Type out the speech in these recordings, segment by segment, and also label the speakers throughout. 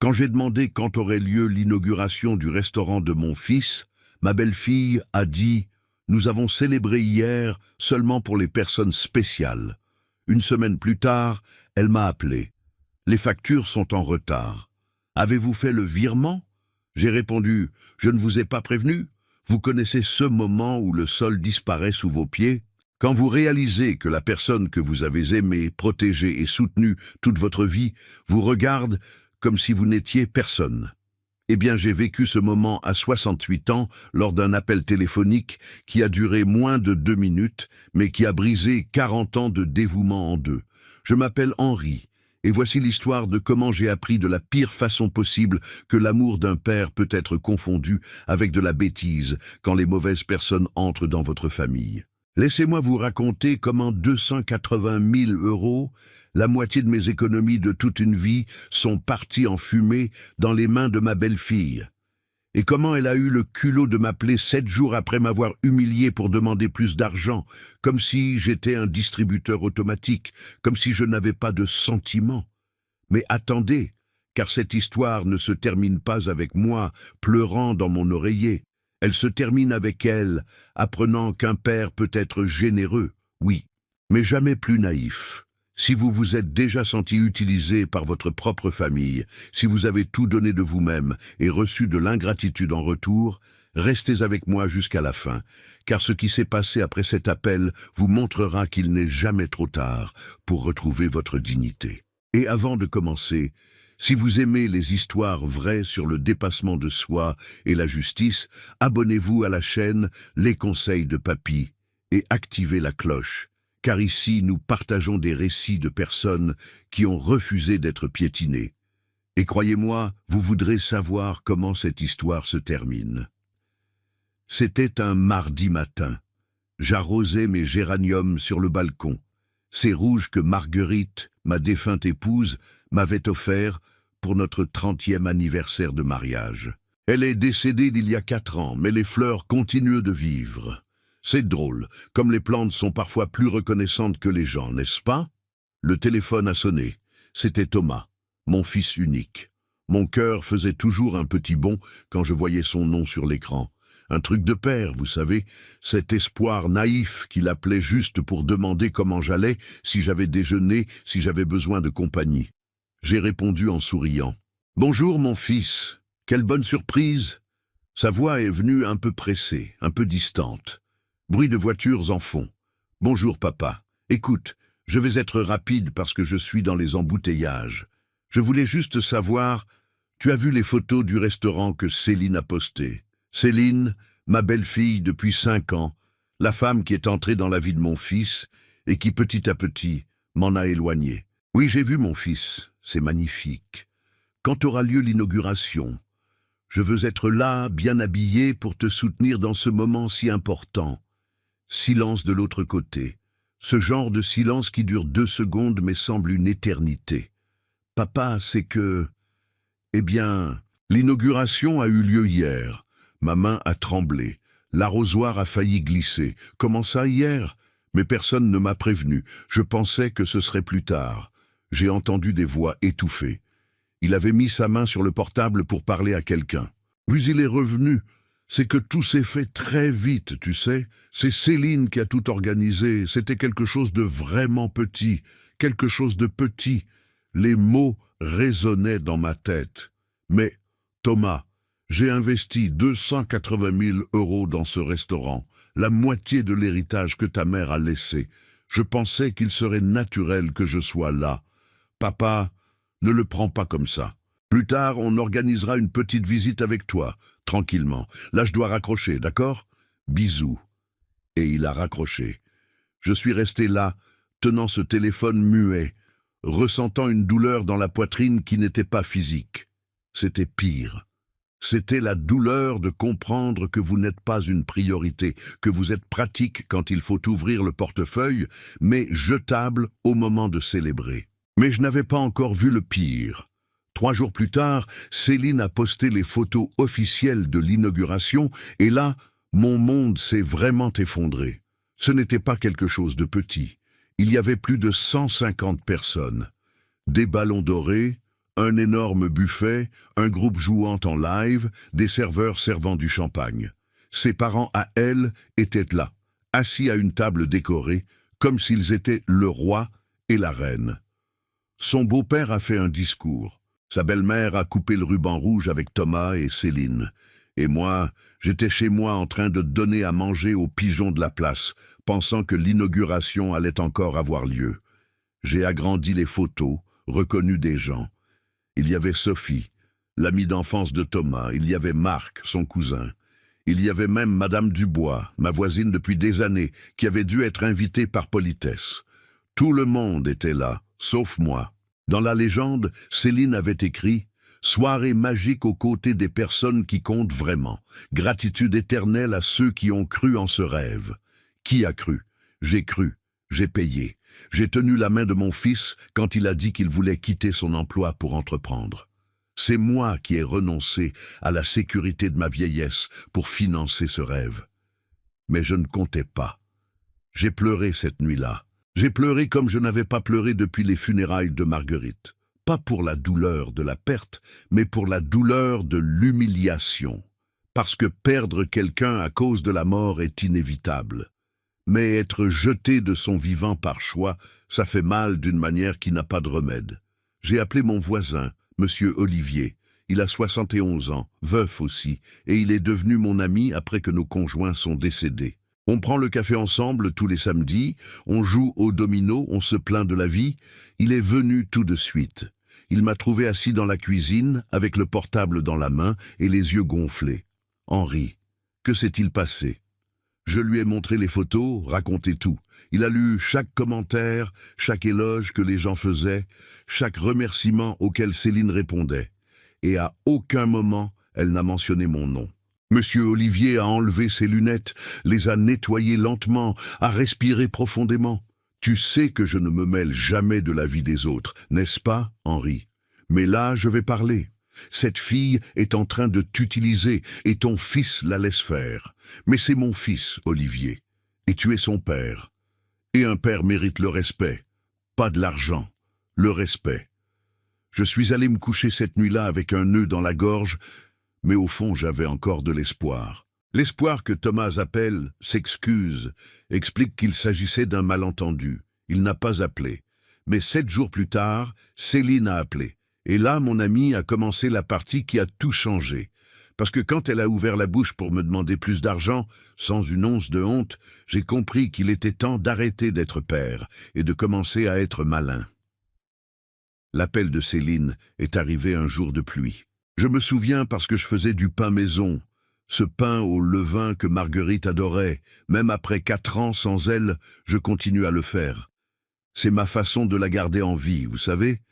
Speaker 1: Quand j'ai demandé quand aurait lieu l'inauguration du restaurant de mon fils, ma belle-fille a dit « Nous avons célébré hier seulement pour les personnes spéciales ». Une semaine plus tard, elle m'a appelé. « Les factures sont en retard. Avez-vous fait le virement ?» J'ai répondu « Je ne vous ai pas prévenu. Vous connaissez ce moment où le sol disparaît sous vos pieds ? Quand vous réalisez que la personne que vous avez aimée, protégée et soutenue toute votre vie vous regarde comme si vous n'étiez personne. » Eh bien, j'ai vécu ce moment à 68 ans lors d'un appel téléphonique qui a duré moins de 2 minutes, mais qui a brisé 40 ans de dévouement en deux. Je m'appelle Henri, et voici l'histoire de comment j'ai appris de la pire façon possible que l'amour d'un père peut être confondu avec de la bêtise quand les mauvaises personnes entrent dans votre famille. Laissez-moi vous raconter comment 280 000 €, la moitié de mes économies de toute une vie, sont partis en fumée dans les mains de ma belle-fille. Et comment elle a eu le culot de m'appeler 7 jours après m'avoir humilié pour demander plus d'argent, comme si j'étais un distributeur automatique, comme si je n'avais pas de sentiments. Mais attendez, car cette histoire ne se termine pas avec moi pleurant dans mon oreiller. Elle se termine avec elle, apprenant qu'un père peut être généreux, oui, mais jamais plus naïf. Si vous vous êtes déjà senti utilisé par votre propre famille, si vous avez tout donné de vous-même et reçu de l'ingratitude en retour, restez avec moi jusqu'à la fin, car ce qui s'est passé après cet appel vous montrera qu'il n'est jamais trop tard pour retrouver votre dignité. Et avant de commencer, si vous aimez les histoires vraies sur le dépassement de soi et la justice, abonnez-vous à la chaîne Les Conseils de Papy et activez la cloche, car ici nous partageons des récits de personnes qui ont refusé d'être piétinées. Et croyez-moi, vous voudrez savoir comment cette histoire se termine. C'était un mardi matin. J'arrosais mes géraniums sur le balcon. Ces rouges que Marguerite, ma défunte épouse, m'avait offert pour notre 30e anniversaire de mariage. Elle est décédée d'il y a 4 ans, mais les fleurs continuent de vivre. C'est drôle, comme les plantes sont parfois plus reconnaissantes que les gens, n'est-ce pas? Le téléphone a sonné. C'était Thomas, mon fils unique. Mon cœur faisait toujours un petit bond quand je voyais son nom sur l'écran. Un truc de père, vous savez, cet espoir naïf qu'il appelait juste pour demander comment j'allais, si j'avais déjeuné, si j'avais besoin de compagnie. J'ai répondu en souriant. « Bonjour mon fils, quelle bonne surprise !» Sa voix est venue un peu pressée, un peu distante. Bruit de voitures en fond. « Bonjour papa. Écoute, je vais être rapide parce que je suis dans les embouteillages. Je voulais juste savoir, tu as vu les photos du restaurant que Céline a postées? Céline, ma belle-fille depuis 5 ans, la femme qui est entrée dans la vie de mon fils et qui petit à petit m'en a éloigné. Oui, j'ai vu mon fils, c'est magnifique. Quand aura lieu l'inauguration? Je veux être là, bien habillé, pour te soutenir dans ce moment si important. » Silence de l'autre côté. Ce genre de silence qui dure 2 secondes mais semble une éternité. « Papa, c'est que... » Eh bien, l'inauguration a eu lieu hier. Ma main a tremblé. L'arrosoir a failli glisser. Comment ça, hier? Mais personne ne m'a prévenu. Je pensais que ce serait plus tard. J'ai entendu des voix étouffées. Il avait mis sa main sur le portable pour parler à quelqu'un. Puis il est revenu. C'est que tout s'est fait très vite, tu sais. C'est Céline qui a tout organisé. C'était quelque chose de vraiment petit. Quelque chose de petit. Les mots résonnaient dans ma tête. Mais, Thomas, j'ai investi 280 000 € dans ce restaurant, la moitié de l'héritage que ta mère a laissé. Je pensais qu'il serait naturel que je sois là. Papa, ne le prends pas comme ça. Plus tard, on organisera une petite visite avec toi, tranquillement. Là, je dois raccrocher, d'accord? Bisous. Et il a raccroché. Je suis resté là, tenant ce téléphone muet, ressentant une douleur dans la poitrine qui n'était pas physique. C'était pire. C'était la douleur de comprendre que vous n'êtes pas une priorité, que vous êtes pratique quand il faut ouvrir le portefeuille, mais jetable au moment de célébrer. Mais je n'avais pas encore vu le pire. 3 jours plus tard, Céline a posté les photos officielles de l'inauguration, et là, mon monde s'est vraiment effondré. Ce n'était pas quelque chose de petit. Il y avait plus de 150 personnes. Des ballons dorés, Un énorme buffet, un groupe jouant en live, des serveurs servant du champagne. Ses parents à elle étaient là, assis à une table décorée, comme s'ils étaient le roi et la reine. Son beau-père a fait un discours. Sa belle-mère a coupé le ruban rouge avec Thomas et Céline. Et moi, j'étais chez moi en train de donner à manger aux pigeons de la place, pensant que l'inauguration allait encore avoir lieu. J'ai agrandi les photos, reconnu des gens. Il y avait Sophie, l'amie d'enfance de Thomas, il y avait Marc, son cousin. Il y avait même Madame Dubois, ma voisine depuis des années, qui avait dû être invitée par politesse. Tout le monde était là, sauf moi. Dans la légende, Céline avait écrit « Soirée magique aux côtés des personnes qui comptent vraiment. Gratitude éternelle à ceux qui ont cru en ce rêve. » Qui a cru? J'ai cru. J'ai payé. J'ai tenu la main de mon fils quand il a dit qu'il voulait quitter son emploi pour entreprendre. C'est moi qui ai renoncé à la sécurité de ma vieillesse pour financer ce rêve. Mais je ne comptais pas. J'ai pleuré cette nuit-là. J'ai pleuré comme je n'avais pas pleuré depuis les funérailles de Marguerite. Pas pour la douleur de la perte, mais pour la douleur de l'humiliation. Parce que perdre quelqu'un à cause de la mort est inévitable. Mais être jeté de son vivant par choix, ça fait mal d'une manière qui n'a pas de remède. J'ai appelé mon voisin, Monsieur Olivier. Il a 71 ans, veuf aussi, et il est devenu mon ami après que nos conjoints sont décédés. On prend le café ensemble tous les samedis, on joue au domino, on se plaint de la vie. Il est venu tout de suite. Il m'a trouvé assis dans la cuisine, avec le portable dans la main et les yeux gonflés. Henri, que s'est-il passé? Je lui ai montré les photos, raconté tout. Il a lu chaque commentaire, chaque éloge que les gens faisaient, chaque remerciement auquel Céline répondait. Et à aucun moment, elle n'a mentionné mon nom. Monsieur Olivier a enlevé ses lunettes, les a nettoyées lentement, a respiré profondément. Tu sais que je ne me mêle jamais de la vie des autres, n'est-ce pas, Henri? Mais là, je vais parler. Cette fille est en train de t'utiliser et ton fils la laisse faire. Mais c'est mon fils, Olivier, et tu es son père. Et un père mérite le respect, pas de l'argent, le respect. Je suis allé me coucher cette nuit-là avec un nœud dans la gorge, mais au fond j'avais encore de l'espoir. L'espoir que Thomas appelle « s'excuse » explique qu'il s'agissait d'un malentendu. Il n'a pas appelé. Mais 7 jours plus tard, Céline a appelé. Et là, mon amie a commencé la partie qui a tout changé. Parce que quand elle a ouvert la bouche pour me demander plus d'argent, sans une once de honte, j'ai compris qu'il était temps d'arrêter d'être père et de commencer à être malin. L'appel de Céline est arrivé un jour de pluie. Je me souviens parce que je faisais du pain maison, ce pain au levain que Marguerite adorait. Même après 4 ans sans elle, je continue à le faire. C'est ma façon de la garder en vie, vous savez ?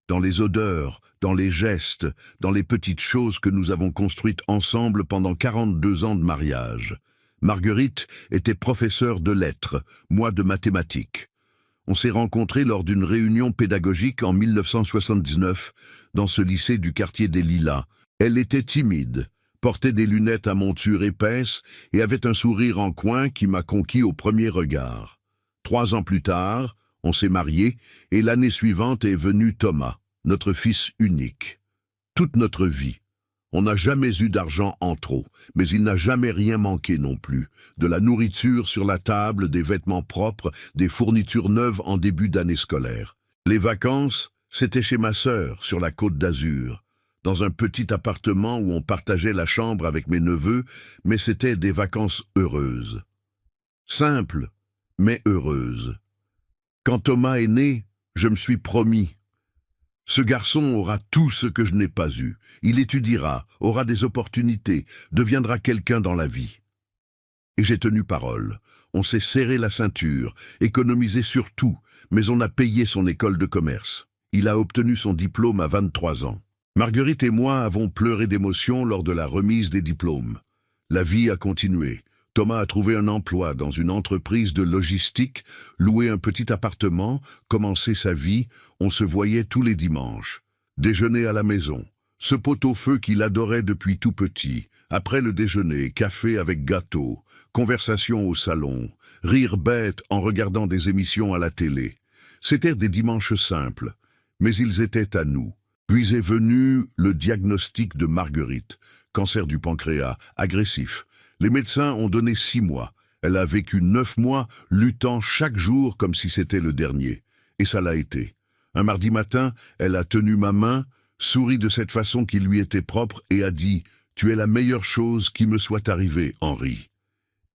Speaker 1: Dans les odeurs, dans les gestes, dans les petites choses que nous avons construites ensemble pendant 42 ans de mariage. Marguerite était professeure de lettres, moi de mathématiques. On s'est rencontrés lors d'une réunion pédagogique en 1979, dans ce lycée du quartier des Lilas. Elle était timide, portait des lunettes à monture épaisse et avait un sourire en coin qui m'a conquis au premier regard. 3 ans plus tard, on s'est mariés et l'année suivante est venu Thomas, notre fils unique. Toute notre vie. On n'a jamais eu d'argent en trop, mais il n'a jamais rien manqué non plus. De la nourriture sur la table, des vêtements propres, des fournitures neuves en début d'année scolaire. Les vacances, c'était chez ma sœur, sur la Côte d'Azur, dans un petit appartement où on partageait la chambre avec mes neveux, mais c'était des vacances heureuses. Simples, mais heureuses. Quand Thomas est né, je me suis promis. Ce garçon aura tout ce que je n'ai pas eu. Il étudiera, aura des opportunités, deviendra quelqu'un dans la vie. Et j'ai tenu parole. On s'est serré la ceinture, économisé sur tout, mais on a payé son école de commerce. Il a obtenu son diplôme à 23 ans. Marguerite et moi avons pleuré d'émotion lors de la remise des diplômes. La vie a continué. Thomas a trouvé un emploi dans une entreprise de logistique, loué un petit appartement, commencé sa vie, on se voyait tous les dimanches. Déjeuner à la maison, ce pot-au-feu qu'il adorait depuis tout petit. Après le déjeuner, café avec gâteau, conversation au salon, rire bête en regardant des émissions à la télé. C'étaient des dimanches simples, mais ils étaient à nous. Puis est venu le diagnostic de Marguerite, cancer du pancréas, agressif. Les médecins ont donné 6 mois. Elle a vécu 9 mois, luttant chaque jour comme si c'était le dernier. Et ça l'a été. Un mardi matin, elle a tenu ma main, sourit de cette façon qui lui était propre et a dit « Tu es la meilleure chose qui me soit arrivée, Henri ».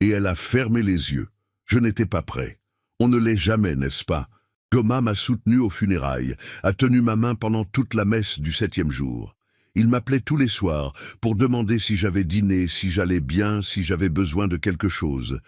Speaker 1: Et elle a fermé les yeux. Je n'étais pas prêt. On ne l'est jamais, n'est-ce pas? Thomas m'a soutenu aux funérailles, a tenu ma main pendant toute la messe du 7e jour. Il m'appelait tous les soirs pour demander si j'avais dîné, si j'allais bien, si j'avais besoin de quelque chose.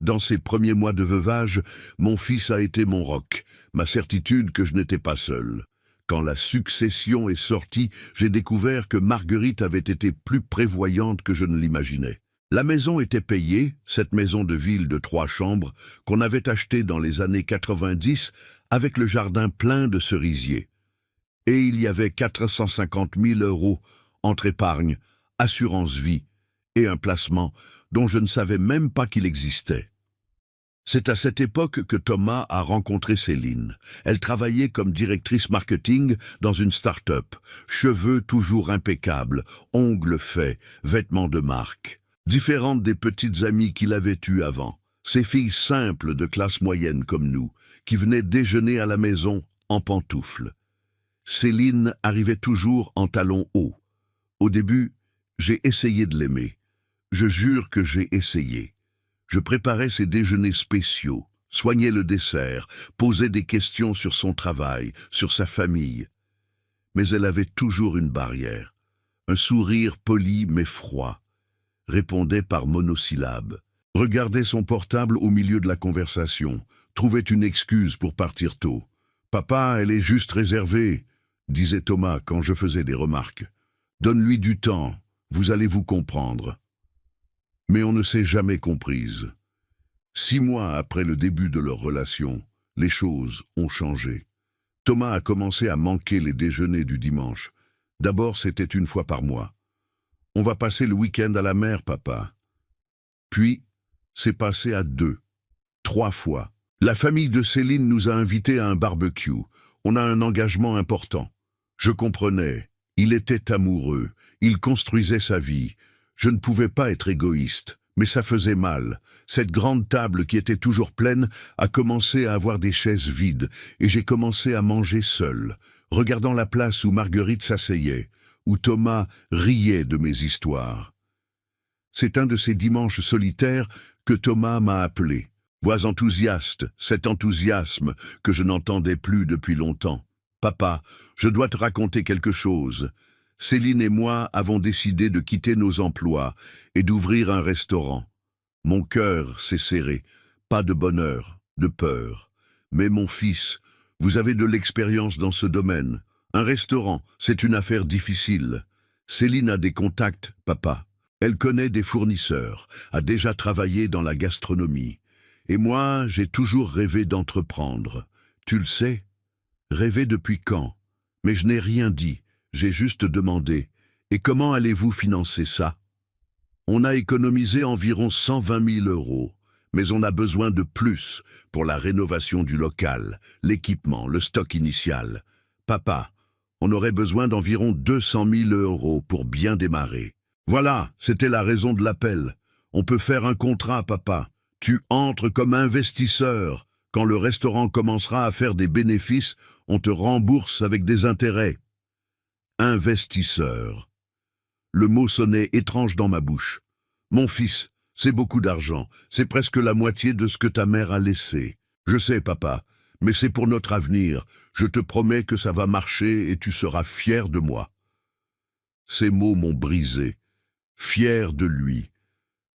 Speaker 1: Dans ces premiers mois de veuvage, mon fils a été mon roc, ma certitude que je n'étais pas seul. Quand la succession est sortie, j'ai découvert que Marguerite avait été plus prévoyante que je ne l'imaginais. La maison était payée, cette maison de ville de 3 chambres, qu'on avait achetée dans les années 90, avec le jardin plein de cerisiers. Et il y avait 450 000 € entre épargne, assurance vie et un placement dont je ne savais même pas qu'il existait. C'est à cette époque que Thomas a rencontré Céline. Elle travaillait comme directrice marketing dans une start-up. Cheveux toujours impeccables, ongles faits, vêtements de marque. Différente des petites amies qu'il avait eues avant. Ces filles simples de classe moyenne comme nous, qui venaient déjeuner à la maison en pantoufles. Céline arrivait toujours en talons hauts. Au début, j'ai essayé de l'aimer. Je jure que j'ai essayé. Je préparais ses déjeuners spéciaux, soignais le dessert, posais des questions sur son travail, sur sa famille. Mais elle avait toujours une barrière. Un sourire poli mais froid. Répondait par monosyllabes. Regardait son portable au milieu de la conversation. Trouvait une excuse pour partir tôt. « Papa, elle est juste réservée », disait Thomas quand je faisais des remarques. « Donne-lui du temps, vous allez vous comprendre. » Mais on ne s'est jamais comprise. 6 mois après le début de leur relation, les choses ont changé. Thomas a commencé à manquer les déjeuners du dimanche. D'abord, c'était 1 fois par mois. « On va passer le week-end à la mer, papa. » Puis, c'est passé à 2, 3 fois. La famille de Céline nous a invités à un barbecue. On a un engagement important. Je comprenais. Il était amoureux. Il construisait sa vie. Je ne pouvais pas être égoïste, mais ça faisait mal. Cette grande table qui était toujours pleine a commencé à avoir des chaises vides et j'ai commencé à manger seul, regardant la place où Marguerite s'asseyait, où Thomas riait de mes histoires. C'est un de ces dimanches solitaires que Thomas m'a appelé. Voix enthousiaste, cet enthousiasme que je n'entendais plus depuis longtemps. « Papa, je dois te raconter quelque chose. Céline et moi avons décidé de quitter nos emplois et d'ouvrir un restaurant. Mon cœur s'est serré, pas de bonheur, de peur. Mais mon fils, vous avez de l'expérience dans ce domaine. Un restaurant, c'est une affaire difficile. Céline a des contacts, papa. Elle connaît des fournisseurs, a déjà travaillé dans la gastronomie. Et moi, j'ai toujours rêvé d'entreprendre. Tu le sais? Rêvé depuis quand? Mais je n'ai rien dit. J'ai juste demandé « Et comment allez-vous financer ça ?» On a économisé environ 120 000 €, mais on a besoin de plus pour la rénovation du local, l'équipement, le stock initial. Papa, on aurait besoin d'environ 200 000 € pour bien démarrer. Voilà, c'était la raison de l'appel. On peut faire un contrat, papa. Tu entres comme investisseur. Quand le restaurant commencera à faire des bénéfices, on te rembourse avec des intérêts. Investisseur. Le mot sonnait étrange dans ma bouche. Mon fils, c'est beaucoup d'argent, c'est presque la moitié de ce que ta mère a laissé. Je sais, papa, mais c'est pour notre avenir. Je te promets que ça va marcher et tu seras fier de moi. Ces mots m'ont brisé. Fier de lui.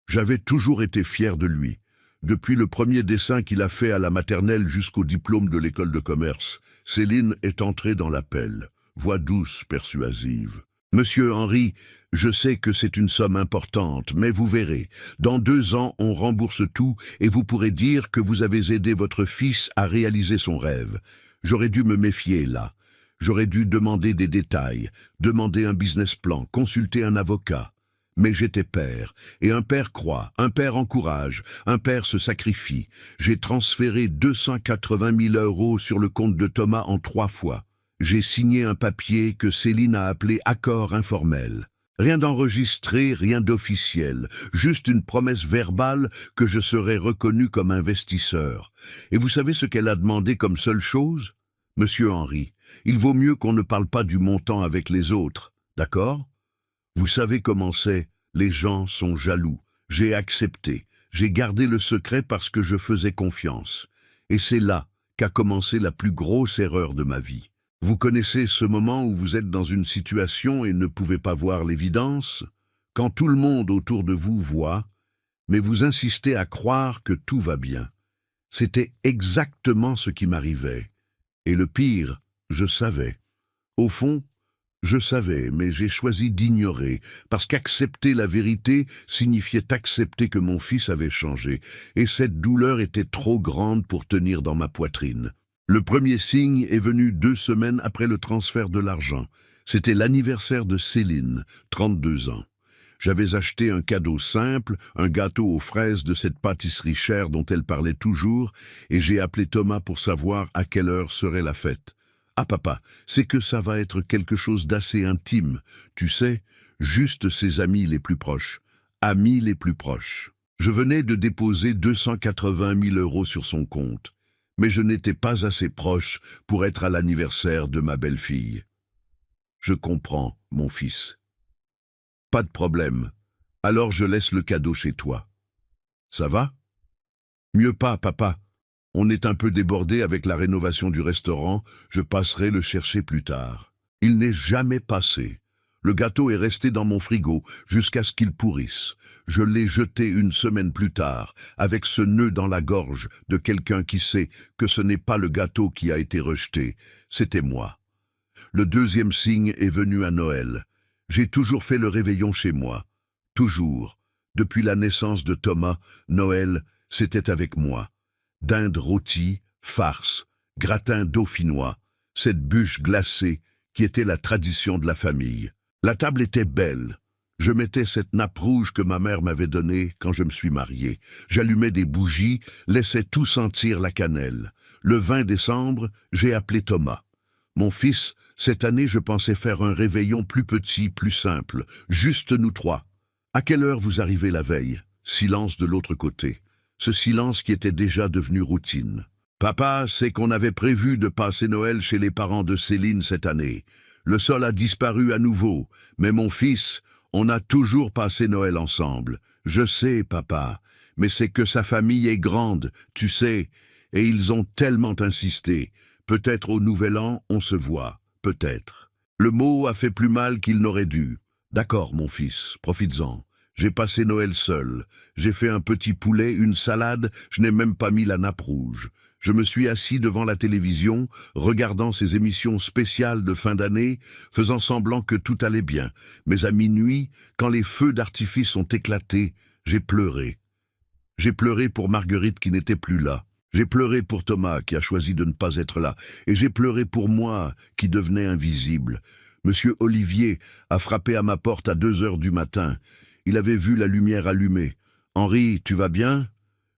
Speaker 1: J'avais toujours été fier de lui. Depuis le premier dessin qu'il a fait à la maternelle jusqu'au diplôme de l'école de commerce, Céline est entrée dans l'appel. Voix douce, persuasive. « Monsieur Henri, je sais que c'est une somme importante, mais vous verrez. Dans 2 ans, on rembourse tout et vous pourrez dire que vous avez aidé votre fils à réaliser son rêve. J'aurais dû me méfier là. J'aurais dû demander des détails, demander un business plan, consulter un avocat. Mais j'étais père, et un père croit, un père encourage, un père se sacrifie. J'ai transféré 280 000 € sur le compte de Thomas en 3 fois. J'ai signé un papier que Céline a appelé accord informel. Rien d'enregistré, rien d'officiel, juste une promesse verbale que je serai reconnu comme investisseur. Et vous savez ce qu'elle a demandé comme seule chose? Monsieur Henry, il vaut mieux qu'on ne parle pas du montant avec les autres, d'accord? Vous savez comment c'est, les gens sont jaloux. J'ai accepté, j'ai gardé le secret parce que je faisais confiance. Et c'est là qu'a commencé la plus grosse erreur de ma vie. Vous connaissez ce moment où vous êtes dans une situation et ne pouvez pas voir l'évidence, quand tout le monde autour de vous voit, mais vous insistez à croire que tout va bien. C'était exactement ce qui m'arrivait. Et le pire, je savais. Au fond, je savais, mais j'ai choisi d'ignorer, parce qu'accepter la vérité signifiait accepter que mon fils avait changé, et cette douleur était trop grande pour tenir dans ma poitrine. Le premier signe est venu 2 semaines après le transfert de l'argent. C'était l'anniversaire de Céline, 32 ans. J'avais acheté un cadeau simple, un gâteau aux fraises de cette pâtisserie chère dont elle parlait toujours, et j'ai appelé Thomas pour savoir à quelle heure serait la fête. Ah papa, c'est que ça va être quelque chose d'assez intime, tu sais, juste ses amis les plus proches. Amis les plus proches. Je venais de déposer 280 000 € sur son compte. Mais je n'étais pas assez proche pour être à l'anniversaire de ma belle-fille. Je comprends, mon fils. Pas de problème. Alors je laisse le cadeau chez toi. Ça va? Mieux pas, papa. On est un peu débordé avec la rénovation du restaurant, je passerai le chercher plus tard. Il n'est jamais passé. Le gâteau est resté dans mon frigo jusqu'à ce qu'il pourrisse. Je l'ai jeté 1 semaine plus tard, avec ce nœud dans la gorge de quelqu'un qui sait que ce n'est pas le gâteau qui a été rejeté, c'était moi. Le deuxième signe est venu à Noël. J'ai toujours fait le réveillon chez moi. Toujours. Depuis la naissance de Thomas, Noël, c'était avec moi. Dinde rôtie, farce, gratin dauphinois, cette bûche glacée qui était la tradition de la famille. La table était belle. Je mettais cette nappe rouge que ma mère m'avait donnée quand je me suis marié. J'allumais des bougies, laissais tout sentir la cannelle. Le 20 décembre, j'ai appelé Thomas. Mon fils, cette année, je pensais faire un réveillon plus petit, plus simple, juste nous 3. À quelle heure vous arrivez la veille? Silence de l'autre côté. Ce silence qui était déjà devenu routine. Papa, c'est qu'on avait prévu de passer Noël chez les parents de Céline cette année. Le sol a disparu à nouveau, mais mon fils, on a toujours passé Noël ensemble. Je sais, papa, mais c'est que sa famille est grande, tu sais, et ils ont tellement insisté. Peut-être au Nouvel An, on se voit, peut-être. Le mot a fait plus mal qu'il n'aurait dû. D'accord, mon fils, profites-en. J'ai passé Noël seul. J'ai fait un petit poulet, une salade, je n'ai même pas mis la nappe rouge. Je me suis assis devant la télévision, regardant ces émissions spéciales de fin d'année, faisant semblant que tout allait bien. Mais à minuit, quand les feux d'artifice ont éclaté, j'ai pleuré. J'ai pleuré pour Marguerite qui n'était plus là. J'ai pleuré pour Thomas qui a choisi de ne pas être là. Et j'ai pleuré pour moi qui devenais invisible. Monsieur Olivier a frappé à ma porte à 2 heures du matin. Il avait vu la lumière allumée. « Henri, tu vas bien ?»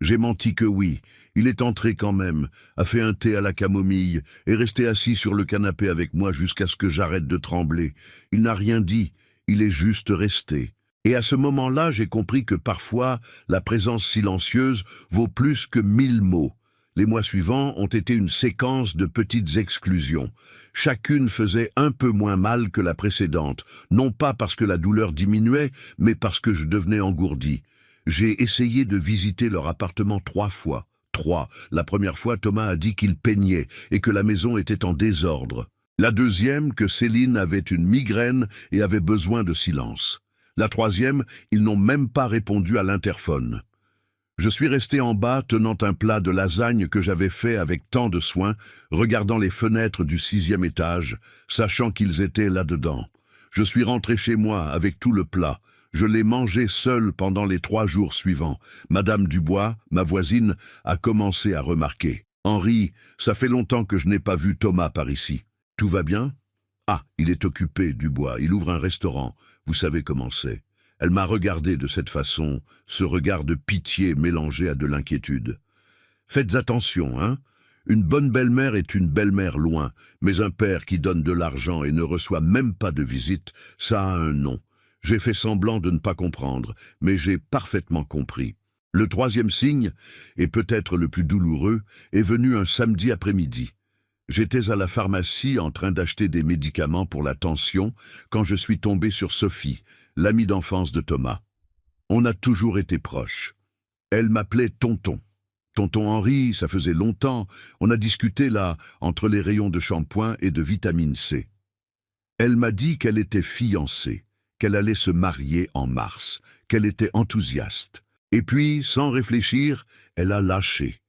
Speaker 1: J'ai menti que oui. Il est entré quand même, a fait un thé à la camomille, est resté assis sur le canapé avec moi jusqu'à ce que j'arrête de trembler. Il n'a rien dit, il est juste resté. Et à ce moment-là, j'ai compris que parfois, la présence silencieuse vaut plus que 1000 mots. Les mois suivants ont été une séquence de petites exclusions. Chacune faisait un peu moins mal que la précédente, non pas parce que la douleur diminuait, mais parce que je devenais engourdi. J'ai essayé de visiter leur appartement 3 fois. 3. La première fois, Thomas a dit qu'il peignait et que la maison était en désordre. La deuxième, que Céline avait une migraine et avait besoin de silence. La troisième, ils n'ont même pas répondu à l'interphone. Je suis resté en bas tenant un plat de lasagne que j'avais fait avec tant de soin, regardant les fenêtres du 6e étage, sachant qu'ils étaient là-dedans. Je suis rentré chez moi avec tout le plat. Je l'ai mangé seul pendant les 3 jours suivants. Madame Dubois, ma voisine, a commencé à remarquer. « Henri, ça fait longtemps que je n'ai pas vu Thomas par ici. Tout va bien ?»« Ah, il est occupé, Dubois. Il ouvre un restaurant. Vous savez comment c'est. » Elle m'a regardé de cette façon, ce regard de pitié mélangé à de l'inquiétude. « Faites attention, hein. Une bonne belle-mère est une belle-mère loin, mais un père qui donne de l'argent et ne reçoit même pas de visite, ça a un nom. J'ai fait semblant de ne pas comprendre, mais j'ai parfaitement compris. Le troisième signe, et peut-être le plus douloureux, est venu un samedi après-midi. J'étais à la pharmacie en train d'acheter des médicaments pour la tension quand je suis tombé sur Sophie, l'amie d'enfance de Thomas. On a toujours été proches. Elle m'appelait Tonton. Tonton Henri, ça faisait longtemps, on a discuté là, entre les rayons de shampoing et de vitamine C. Elle m'a dit qu'elle était fiancée, qu'elle allait se marier en mars, qu'elle était enthousiaste. Et puis, sans réfléchir, elle a lâché.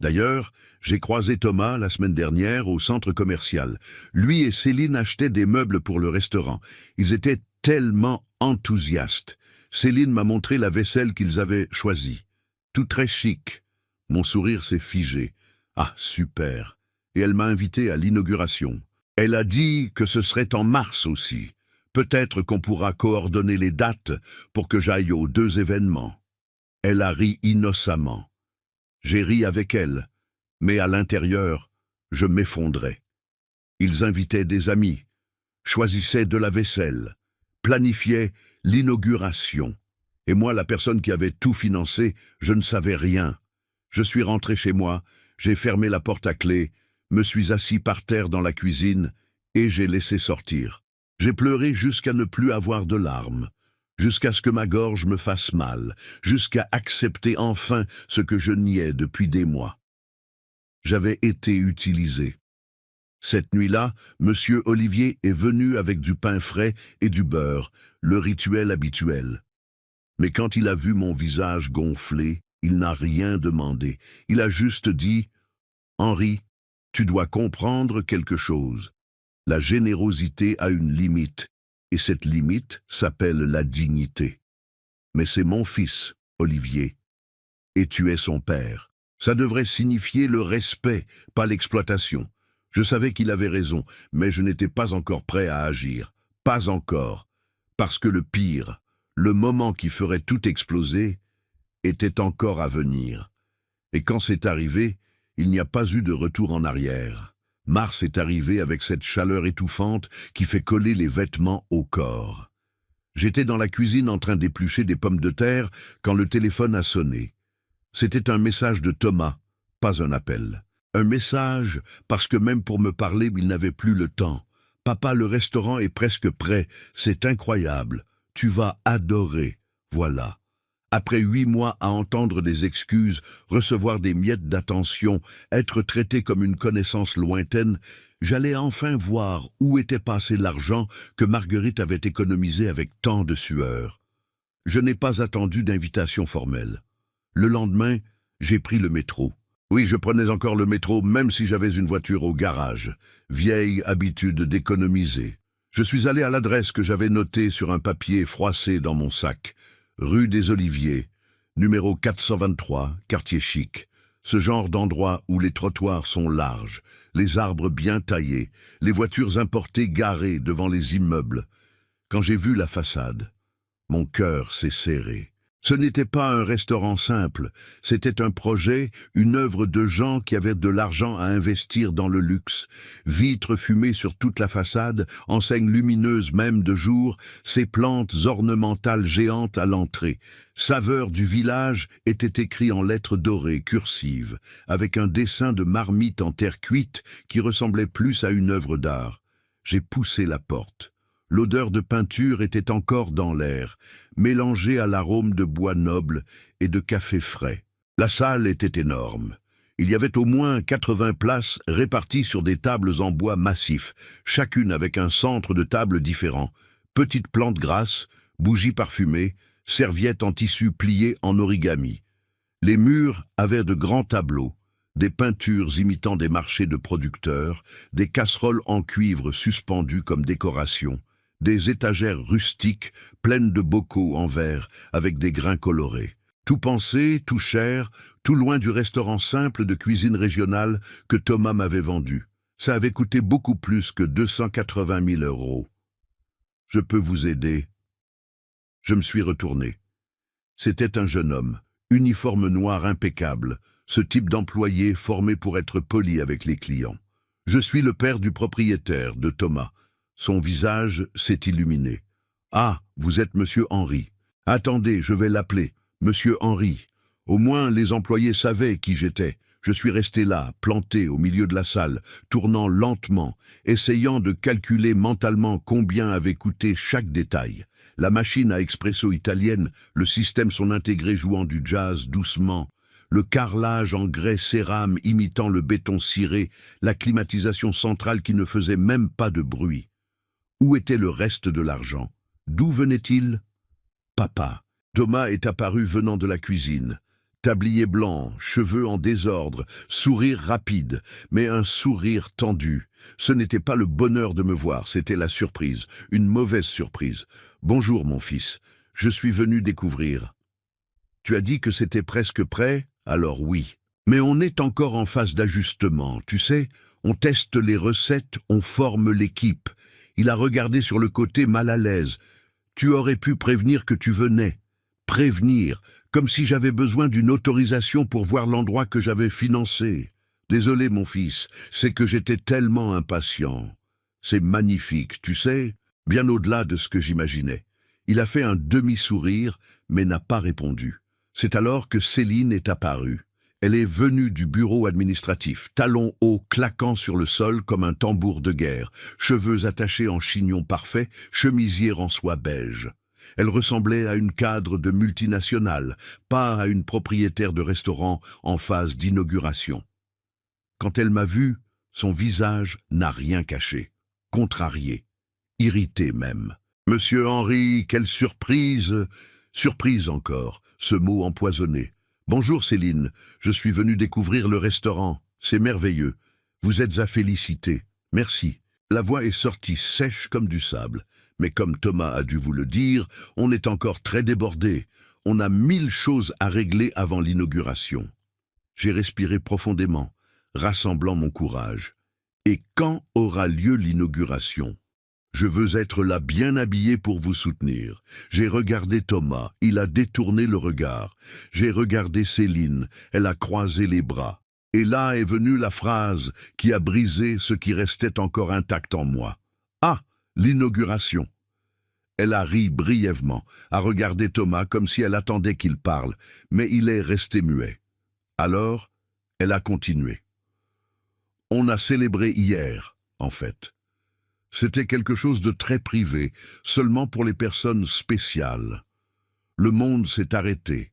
Speaker 1: D'ailleurs, j'ai croisé Thomas la semaine dernière au centre commercial. Lui et Céline achetaient des meubles pour le restaurant. Ils étaient tellement enthousiastes. Céline m'a montré la vaisselle qu'ils avaient choisie. Tout très chic. Mon sourire s'est figé. Ah, super. Et elle m'a invité à l'inauguration. Elle a dit que ce serait en mars aussi. Peut-être qu'on pourra coordonner les dates pour que j'aille aux 2 événements. Elle a ri innocemment. J'ai ri avec elle, mais à l'intérieur, je m'effondrais. Ils invitaient des amis, choisissaient de la vaisselle, planifiaient l'inauguration. Et moi, la personne qui avait tout financé, je ne savais rien. Je suis rentré chez moi, j'ai fermé la porte à clé, me suis assis par terre dans la cuisine et j'ai laissé sortir. J'ai pleuré jusqu'à ne plus avoir de larmes, jusqu'à ce que ma gorge me fasse mal, jusqu'à accepter enfin ce que je niais depuis des mois. J'avais été utilisé. Cette nuit-là, Monsieur Olivier est venu avec du pain frais et du beurre, le rituel habituel. Mais quand il a vu mon visage gonflé, il n'a rien demandé. Il a juste dit « Henri, tu dois comprendre quelque chose. La générosité a une limite, et cette limite s'appelle la dignité. Mais c'est mon fils, Olivier, et tu es son père. Ça devrait signifier le respect, pas l'exploitation. Je savais qu'il avait raison, mais je n'étais pas encore prêt à agir. Pas encore. Parce que le pire, le moment qui ferait tout exploser, était encore à venir. Et quand c'est arrivé, il n'y a pas eu de retour en arrière. Mars est arrivé avec cette chaleur étouffante qui fait coller les vêtements au corps. J'étais dans la cuisine en train d'éplucher des pommes de terre quand le téléphone a sonné. C'était un message de Thomas, pas un appel. Un message parce que même pour me parler, il n'avait plus le temps. « Papa, le restaurant est presque prêt, c'est incroyable. Tu vas adorer. Voilà. » Après 8 mois à entendre des excuses, recevoir des miettes d'attention, être traité comme une connaissance lointaine, j'allais enfin voir où était passé l'argent que Marguerite avait économisé avec tant de sueur. Je n'ai pas attendu d'invitation formelle. Le lendemain, j'ai pris le métro. Oui, je prenais encore le métro même si j'avais une voiture au garage. Vieille habitude d'économiser. Je suis allé à l'adresse que j'avais notée sur un papier froissé dans mon sac. Rue des Oliviers, numéro 423, quartier chic. Ce genre d'endroit où les trottoirs sont larges, les arbres bien taillés, les voitures importées garées devant les immeubles. Quand j'ai vu la façade, mon cœur s'est serré. Ce n'était pas un restaurant simple, c'était un projet, une œuvre de gens qui avaient de l'argent à investir dans le luxe. Vitres fumées sur toute la façade, enseignes lumineuses même de jour, ces plantes ornementales géantes à l'entrée. Saveur du village était écrit en lettres dorées, cursives, avec un dessin de marmite en terre cuite qui ressemblait plus à une œuvre d'art. J'ai poussé la porte. L'odeur de peinture était encore dans l'air, mélangée à l'arôme de bois noble et de café frais. La salle était énorme. Il y avait au moins 80 places réparties sur des tables en bois massif, chacune avec un centre de table différent. Petites plantes grasses, bougies parfumées, serviettes en tissu pliées en origami. Les murs avaient de grands tableaux, des peintures imitant des marchés de producteurs, des casseroles en cuivre suspendues comme décoration, des étagères rustiques pleines de bocaux en verre avec des grains colorés. Tout pensé, tout cher, tout loin du restaurant simple de cuisine régionale que Thomas m'avait vendu. Ça avait coûté beaucoup plus que 280 000 €. Je peux vous aider. Je me suis retourné. C'était un jeune homme, Uniforme noir impeccable, ce type d'employé formé pour être poli avec les clients. Je suis le père du propriétaire, de Thomas. Son visage s'est illuminé. Ah, vous êtes Monsieur Henry. Attendez, je vais l'appeler. Monsieur Henry. Au moins, les employés savaient qui j'étais. Je suis resté là, planté au milieu de la salle, tournant lentement, essayant de calculer mentalement combien avait coûté chaque détail. La machine à expresso italienne, le système son intégré jouant du jazz doucement, le carrelage en grès cérame imitant le béton ciré, la climatisation centrale qui ne faisait même pas de bruit. Où était le reste de l'argent? D'où venait-il? Papa. Thomas est apparu venant de la cuisine. Tablier blanc, cheveux en désordre, sourire rapide, mais un sourire tendu. Ce n'était pas le bonheur de me voir, c'était la surprise, une mauvaise surprise. « Bonjour, mon fils, je suis venu découvrir. » « Tu as dit que c'était presque prêt? Alors oui. Mais on est encore en phase d'ajustement, tu sais, on teste les recettes, on forme l'équipe. » Il a regardé sur le côté mal à l'aise. « Tu aurais pu prévenir que tu venais. » Prévenir, comme si j'avais besoin d'une autorisation pour voir l'endroit que j'avais financé. Désolé, mon fils, c'est que j'étais tellement impatient. C'est magnifique, tu sais, bien au-delà de ce que j'imaginais. Il a fait un demi-sourire, mais n'a pas répondu. C'est alors que Céline est apparue. Elle est venue du bureau administratif, talons hauts claquant sur le sol comme un tambour de guerre, cheveux attachés en chignon parfait, chemisier en soie beige. Elle ressemblait à une cadre de multinationale, pas à une propriétaire de restaurant en phase d'inauguration. Quand elle m'a vu, son visage n'a rien caché, contrarié, irrité même. « Monsieur Henry, quelle surprise !» Surprise encore, ce mot empoisonné. « Bonjour Céline, je suis venu découvrir le restaurant. C'est merveilleux. Vous êtes à féliciter. Merci. » La voix est sortie sèche comme du sable. Mais comme Thomas a dû vous le dire, on est encore très débordé. On a 1000 choses à régler avant l'inauguration. J'ai respiré profondément, rassemblant mon courage. Et quand aura lieu l'inauguration? Je veux être là bien habillé pour vous soutenir. J'ai regardé Thomas, il a détourné le regard. J'ai regardé Céline, elle a croisé les bras. Et là est venue la phrase qui a brisé ce qui restait encore intact en moi. Ah, l'inauguration. Elle a ri brièvement, a regardé Thomas comme si elle attendait qu'il parle, mais il est resté muet. Alors, elle a continué. On a célébré hier, en fait. C'était quelque chose de très privé, seulement pour les personnes spéciales. Le monde s'est arrêté.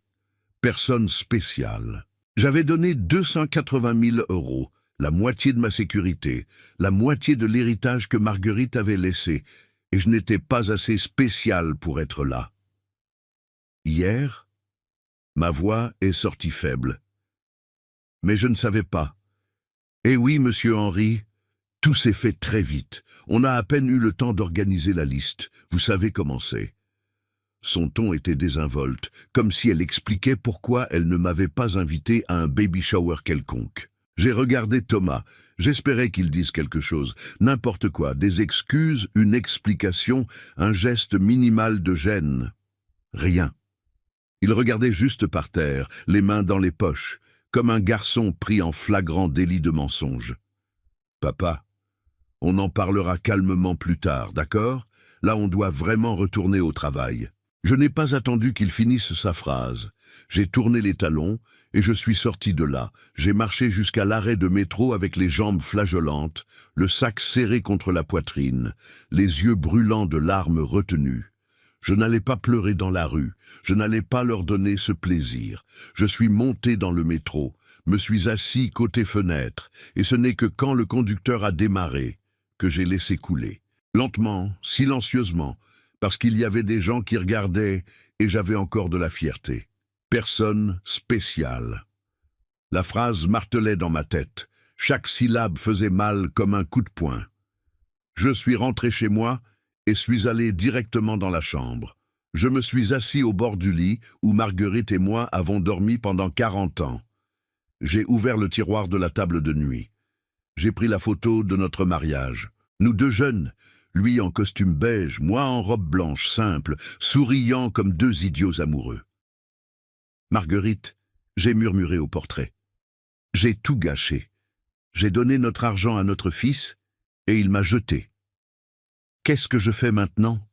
Speaker 1: Personne spéciale. J'avais donné 280 000 €, la moitié de ma sécurité, la moitié de l'héritage que Marguerite avait laissé, et je n'étais pas assez spécial pour être là. Hier, ma voix est sortie faible. Mais je ne savais pas. Eh oui, monsieur Henry, tout s'est fait très vite. On a à peine eu le temps d'organiser la liste. Vous savez comment c'est. Son ton était désinvolte, comme si elle expliquait pourquoi elle ne m'avait pas invité à un baby shower quelconque. J'ai regardé Thomas. J'espérais qu'il dise quelque chose, n'importe quoi, des excuses, une explication, un geste minimal de gêne. Rien. Il regardait juste par terre, les mains dans les poches, comme un garçon pris en flagrant délit de mensonge. « Papa, on en parlera calmement plus tard, d'accord? Là, on doit vraiment retourner au travail. » Je n'ai pas attendu qu'il finisse sa phrase. J'ai tourné les talons et je suis sorti de là. J'ai marché jusqu'à l'arrêt de métro avec les jambes flageolantes, le sac serré contre la poitrine, les yeux brûlants de larmes retenues. Je n'allais pas pleurer dans la rue, je n'allais pas leur donner ce plaisir. Je suis monté dans le métro, me suis assis côté fenêtre, et ce n'est que quand le conducteur a démarré que j'ai laissé couler. Lentement, silencieusement, parce qu'il y avait des gens qui regardaient et j'avais encore de la fierté. Personne spéciale. La phrase martelait dans ma tête. Chaque syllabe faisait mal comme un coup de poing. Je suis rentré chez moi et suis allé directement dans la chambre. Je me suis assis au bord du lit où Marguerite et moi avons dormi pendant 40 ans. J'ai ouvert le tiroir de la table de nuit. J'ai pris la photo de notre mariage. Nous deux jeunes, lui en costume beige, moi en robe blanche simple, souriant comme deux idiots amoureux. Marguerite, j'ai murmuré au portrait. J'ai tout gâché. J'ai donné notre argent à notre fils et il m'a jeté. Qu'est-ce que je fais maintenant?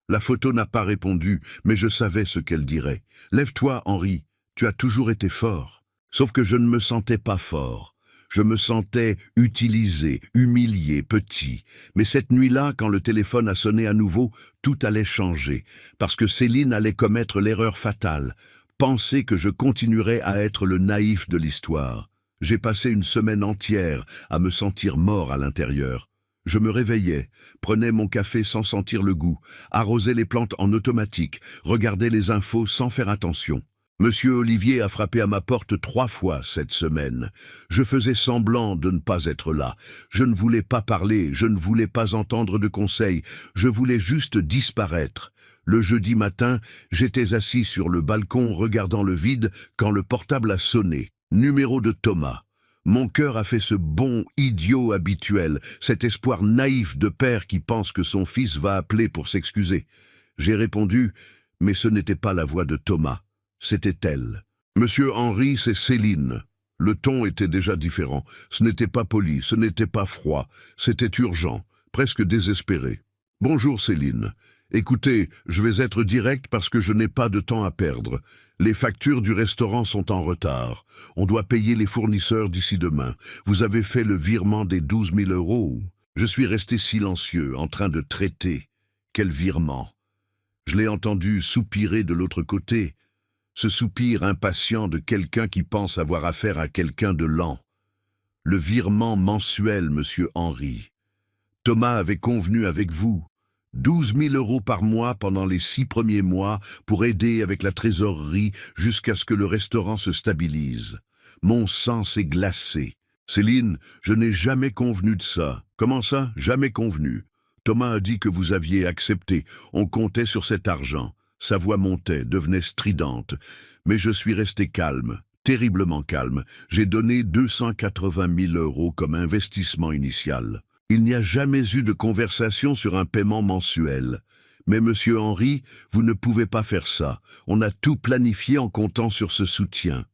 Speaker 1: La photo n'a pas répondu, mais je savais ce qu'elle dirait. Lève-toi, Henri, tu as toujours été fort. Sauf que je ne me sentais pas fort. Je me sentais utilisé, humilié, petit. Mais cette nuit-là, quand le téléphone a sonné à nouveau, tout allait changer. Parce que Céline allait commettre l'erreur fatale. Penser que je continuerais à être le naïf de l'histoire. J'ai passé une semaine entière à me sentir mort à l'intérieur. Je me réveillais, prenais mon café sans sentir le goût, arrosais les plantes en automatique, regardais les infos sans faire attention. Monsieur Olivier a frappé à ma porte 3 fois cette semaine. Je faisais semblant de ne pas être là. Je ne voulais pas parler, je ne voulais pas entendre de conseils, je voulais juste disparaître. Le jeudi matin, j'étais assis sur le balcon regardant le vide quand le portable a sonné. Numéro de Thomas. Mon cœur a fait ce bond idiot habituel, cet espoir naïf de père qui pense que son fils va appeler pour s'excuser. J'ai répondu, mais ce n'était pas la voix de Thomas, c'était elle. Monsieur Henri, c'est Céline. Le ton était déjà différent. Ce n'était pas poli, ce n'était pas froid, c'était urgent, presque désespéré. Bonjour Céline. Écoutez, je vais être direct parce que je n'ai pas de temps à perdre. Les factures du restaurant sont en retard. On doit payer les fournisseurs d'ici demain. Vous avez fait le virement des 12 000 €. Je suis resté silencieux, en train de traiter. Quel virement? Je l'ai entendu soupirer de l'autre côté. Ce soupir impatient de quelqu'un qui pense avoir affaire à quelqu'un de lent. Le virement mensuel, monsieur Henri. Thomas avait convenu avec vous. 12 000 € par mois pendant les 6 premiers mois pour aider avec la trésorerie jusqu'à ce que le restaurant se stabilise. Mon sang s'est glacé. Céline, je n'ai jamais convenu de ça. Comment ça? Jamais convenu. Thomas a dit que vous aviez accepté. On comptait sur cet argent. Sa voix montait, devenait stridente. Mais je suis resté calme, terriblement calme. J'ai donné 280 000 € comme investissement initial. Il n'y a jamais eu de conversation sur un paiement mensuel. Mais monsieur Henri, vous ne pouvez pas faire ça. On a tout planifié en comptant sur ce soutien.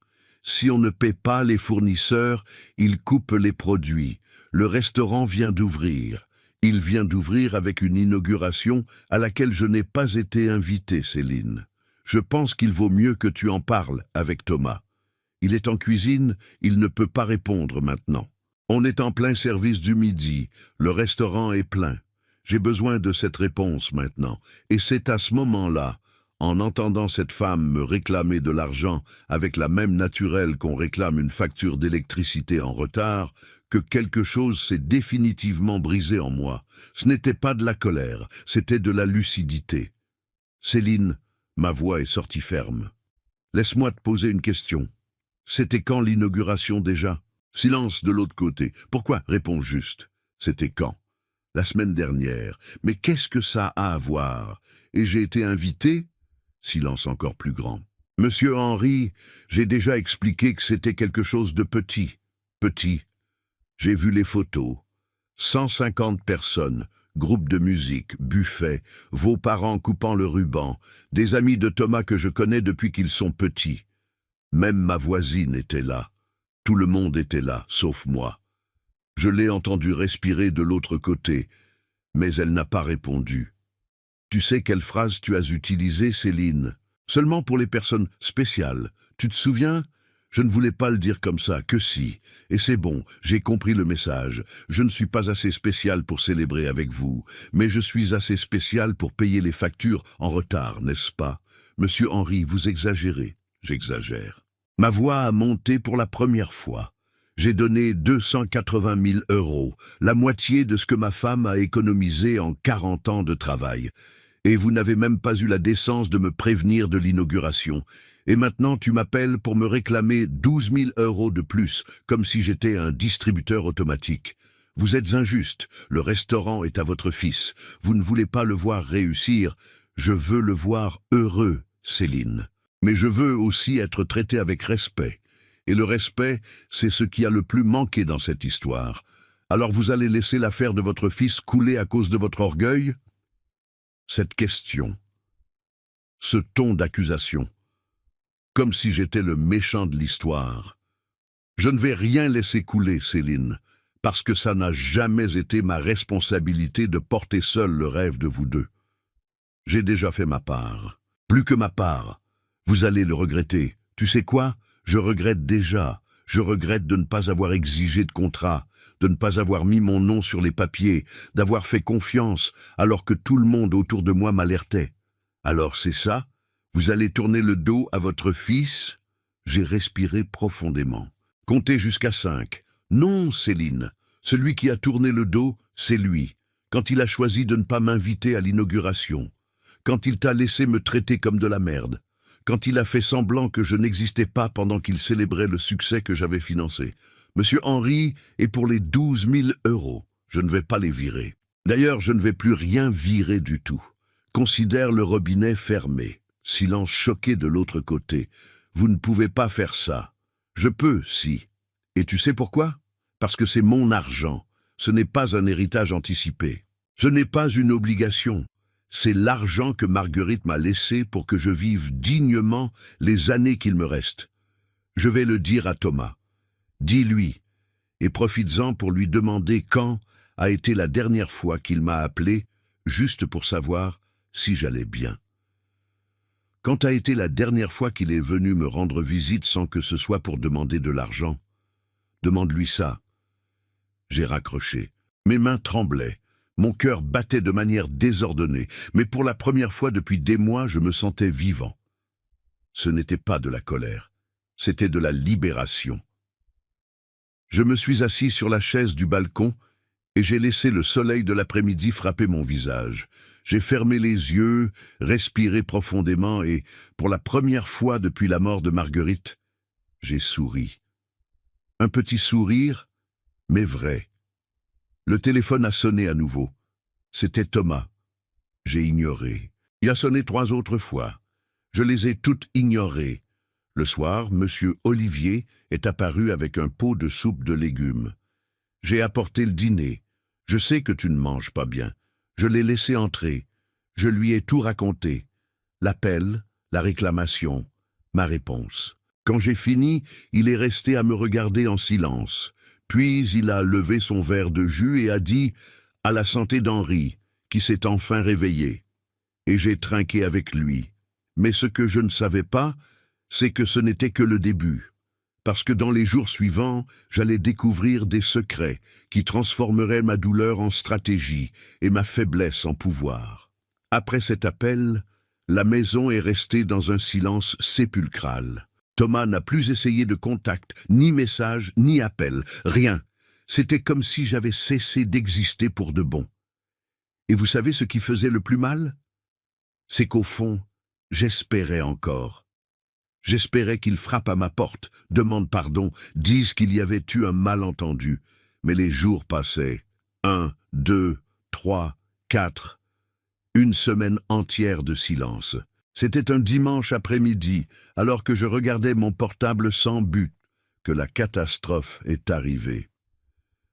Speaker 1: Si on ne paie pas les fournisseurs, ils coupent les produits. Le restaurant vient d'ouvrir. Il vient d'ouvrir avec une inauguration à laquelle je n'ai pas été invité, Céline. Je pense qu'il vaut mieux que tu en parles avec Thomas. Il est en cuisine, il ne peut pas répondre maintenant. On est en plein service du midi, le restaurant est plein. J'ai besoin de cette réponse maintenant. Et c'est à ce moment-là, en entendant cette femme me réclamer de l'argent avec la même naturelle qu'on réclame une facture d'électricité en retard, que quelque chose s'est définitivement brisé en moi. Ce n'était pas de la colère, c'était de la lucidité. Céline, ma voix est sortie ferme. Laisse-moi te poser une question. C'était quand l'inauguration déjà? Silence de l'autre côté. Pourquoi? Réponds juste. C'était quand? La semaine dernière. Mais qu'est-ce que ça a à voir? Et j'ai été invité? Silence encore plus grand. Monsieur Henri, j'ai déjà expliqué que c'était quelque chose de petit. Petit. J'ai vu les photos. 150 personnes, groupe de musique, buffet, vos parents coupant le ruban, des amis de Thomas que je connais depuis qu'ils sont petits. Même ma voisine était là. Tout le monde était là, sauf moi. Je l'ai entendu respirer de l'autre côté, mais elle n'a pas répondu. Tu sais quelle phrase tu as utilisée, Céline? Seulement pour les personnes spéciales. Tu te souviens? Je ne voulais pas le dire comme ça, que si. Et c'est bon, j'ai compris le message. Je ne suis pas assez spécial pour célébrer avec vous, mais je suis assez spécial pour payer les factures en retard, n'est-ce pas? Monsieur Henri, vous exagérez. J'exagère. Ma voix a monté pour la première fois. J'ai donné 280 000 €, la moitié de ce que ma femme a économisé en 40 ans de travail. Et vous n'avez même pas eu la décence de me prévenir de l'inauguration. Et maintenant tu m'appelles pour me réclamer 12 000 € de plus, comme si j'étais un distributeur automatique. Vous êtes injuste, le restaurant est à votre fils. Vous ne voulez pas le voir réussir. Je veux le voir heureux, Céline. Mais je veux aussi être traité avec respect. Et le respect, c'est ce qui a le plus manqué dans cette histoire. Alors vous allez laisser l'affaire de votre fils couler à cause de votre orgueil? Cette question, ce ton d'accusation, comme si j'étais le méchant de l'histoire. Je ne vais rien laisser couler, Céline, parce que ça n'a jamais été ma responsabilité de porter seul le rêve de vous deux. J'ai déjà fait ma part. Plus que ma part. Vous allez le regretter. Tu sais quoi? Je regrette déjà. Je regrette de ne pas avoir exigé de contrat, de ne pas avoir mis mon nom sur les papiers, d'avoir fait confiance alors que tout le monde autour de moi m'alertait. Alors c'est ça? Vous allez tourner le dos à votre fils? J'ai respiré profondément. Comptez jusqu'à 5. Non, Céline. Celui qui a tourné le dos, c'est lui. Quand il a choisi de ne pas m'inviter à l'inauguration. Quand il t'a laissé me traiter comme de la merde. Quand il a fait semblant que je n'existais pas pendant qu'il célébrait le succès que j'avais financé. Monsieur Henry est pour les 12 000 €. Je ne vais pas les virer. D'ailleurs, je ne vais plus rien virer du tout. Considère le robinet fermé. Silence choqué de l'autre côté. Vous ne pouvez pas faire ça. Je peux, si. Et tu sais pourquoi? Parce que c'est mon argent. Ce n'est pas un héritage anticipé. Ce n'est pas une obligation. C'est l'argent que Marguerite m'a laissé pour que je vive dignement les années qu'il me reste. Je vais le dire à Thomas. Dis-lui, et profites-en pour lui demander quand a été la dernière fois qu'il m'a appelé, juste pour savoir si j'allais bien. Quand a été la dernière fois qu'il est venu me rendre visite sans que ce soit pour demander de l'argent? Demande-lui ça. J'ai raccroché. Mes mains tremblaient. Mon cœur battait de manière désordonnée, mais pour la première fois depuis des mois, je me sentais vivant. Ce n'était pas de la colère, c'était de la libération. Je me suis assis sur la chaise du balcon et j'ai laissé le soleil de l'après-midi frapper mon visage. J'ai fermé les yeux, respiré profondément et, pour la première fois depuis la mort de Marguerite, j'ai souri. Un petit sourire, mais vrai. Le téléphone a sonné à nouveau. C'était Thomas. J'ai ignoré. Il a sonné 3 autres fois. Je les ai toutes ignorées. Le soir, Monsieur Olivier est apparu avec un pot de soupe de légumes. J'ai apporté le dîner. Je sais que tu ne manges pas bien. Je l'ai laissé entrer. Je lui ai tout raconté. L'appel, la réclamation, ma réponse. Quand j'ai fini, il est resté à me regarder en silence. Puis il a levé son verre de jus et a dit « À la santé d'Henri, qui s'est enfin réveillé. » Et j'ai trinqué avec lui. Mais ce que je ne savais pas, c'est que ce n'était que le début. Parce que dans les jours suivants, j'allais découvrir des secrets qui transformeraient ma douleur en stratégie et ma faiblesse en pouvoir. Après cet appel, la maison est restée dans un silence sépulcral. Thomas n'a plus essayé de contact, ni message, ni appel, rien. C'était comme si j'avais cessé d'exister pour de bon. Et vous savez ce qui faisait le plus mal? C'est qu'au fond, j'espérais encore. J'espérais qu'il frappe à ma porte, demande pardon, dise qu'il y avait eu un malentendu. Mais les jours passaient. 1, 2, 3, 4. Une semaine entière de silence. C'était un dimanche après-midi, alors que je regardais mon portable sans but, que la catastrophe est arrivée.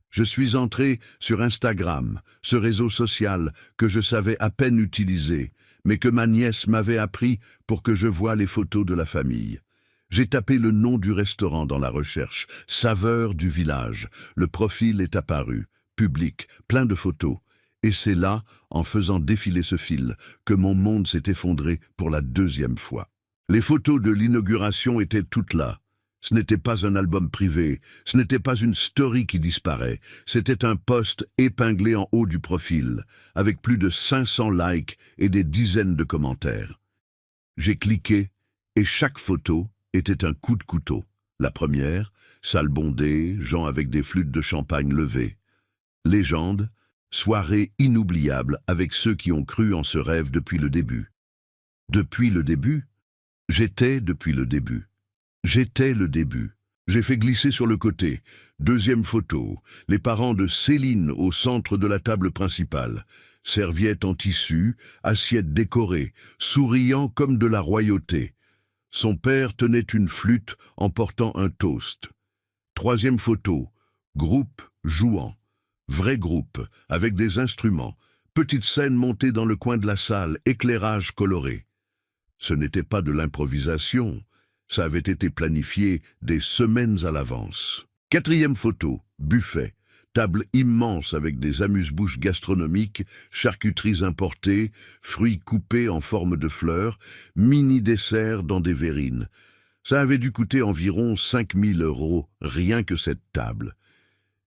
Speaker 1: Je suis entré sur Instagram, ce réseau social que je savais à peine utiliser, mais que ma nièce m'avait appris pour que je voie les photos de la famille. J'ai tapé le nom du restaurant dans la recherche, Saveur du village. Le profil est apparu, public, plein de photos. Et c'est là, en faisant défiler ce fil, que mon monde s'est effondré pour la 2e fois. Les photos de l'inauguration étaient toutes là. Ce n'était pas un album privé, ce n'était pas une story qui disparaît, c'était un post épinglé en haut du profil, avec plus de 500 likes et des dizaines de commentaires. J'ai cliqué, et chaque photo était un coup de couteau. La première, salle bondée, gens avec des flûtes de champagne levées. Légende, soirée inoubliable avec ceux qui ont cru en ce rêve depuis le début. Depuis le début? J'étais depuis le début. J'étais le début. J'ai fait glisser sur le côté. 2e photo. Les parents de Céline au centre de la table principale. Serviettes en tissu, assiettes décorées, souriant comme de la royauté. Son père tenait une flûte en portant un toast. 3e photo. Groupe jouant. Vrai groupe, avec des instruments. Petite scène montée dans le coin de la salle, éclairage coloré. Ce n'était pas de l'improvisation. Ça avait été planifié des semaines à l'avance. 4e photo, buffet. Table immense avec des amuse-bouches gastronomiques, charcuteries importées, fruits coupés en forme de fleurs, mini-desserts dans des verrines. Ça avait dû coûter environ 5 000 €, rien que cette table.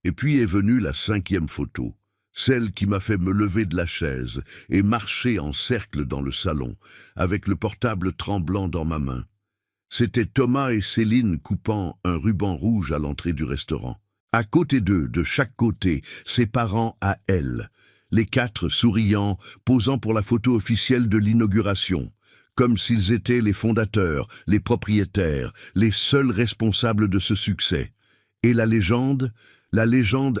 Speaker 1: Et puis est venue la 5e photo, celle qui m'a fait me lever de la chaise et marcher en cercle dans le salon, avec le portable tremblant dans ma main. C'était Thomas et Céline coupant un ruban rouge à l'entrée du restaurant. À côté d'eux, de chaque côté, ses parents à elle, les 4 souriants, posant pour la photo officielle de l'inauguration, comme s'ils étaient les fondateurs, les propriétaires, les seuls responsables de ce succès. Et la légende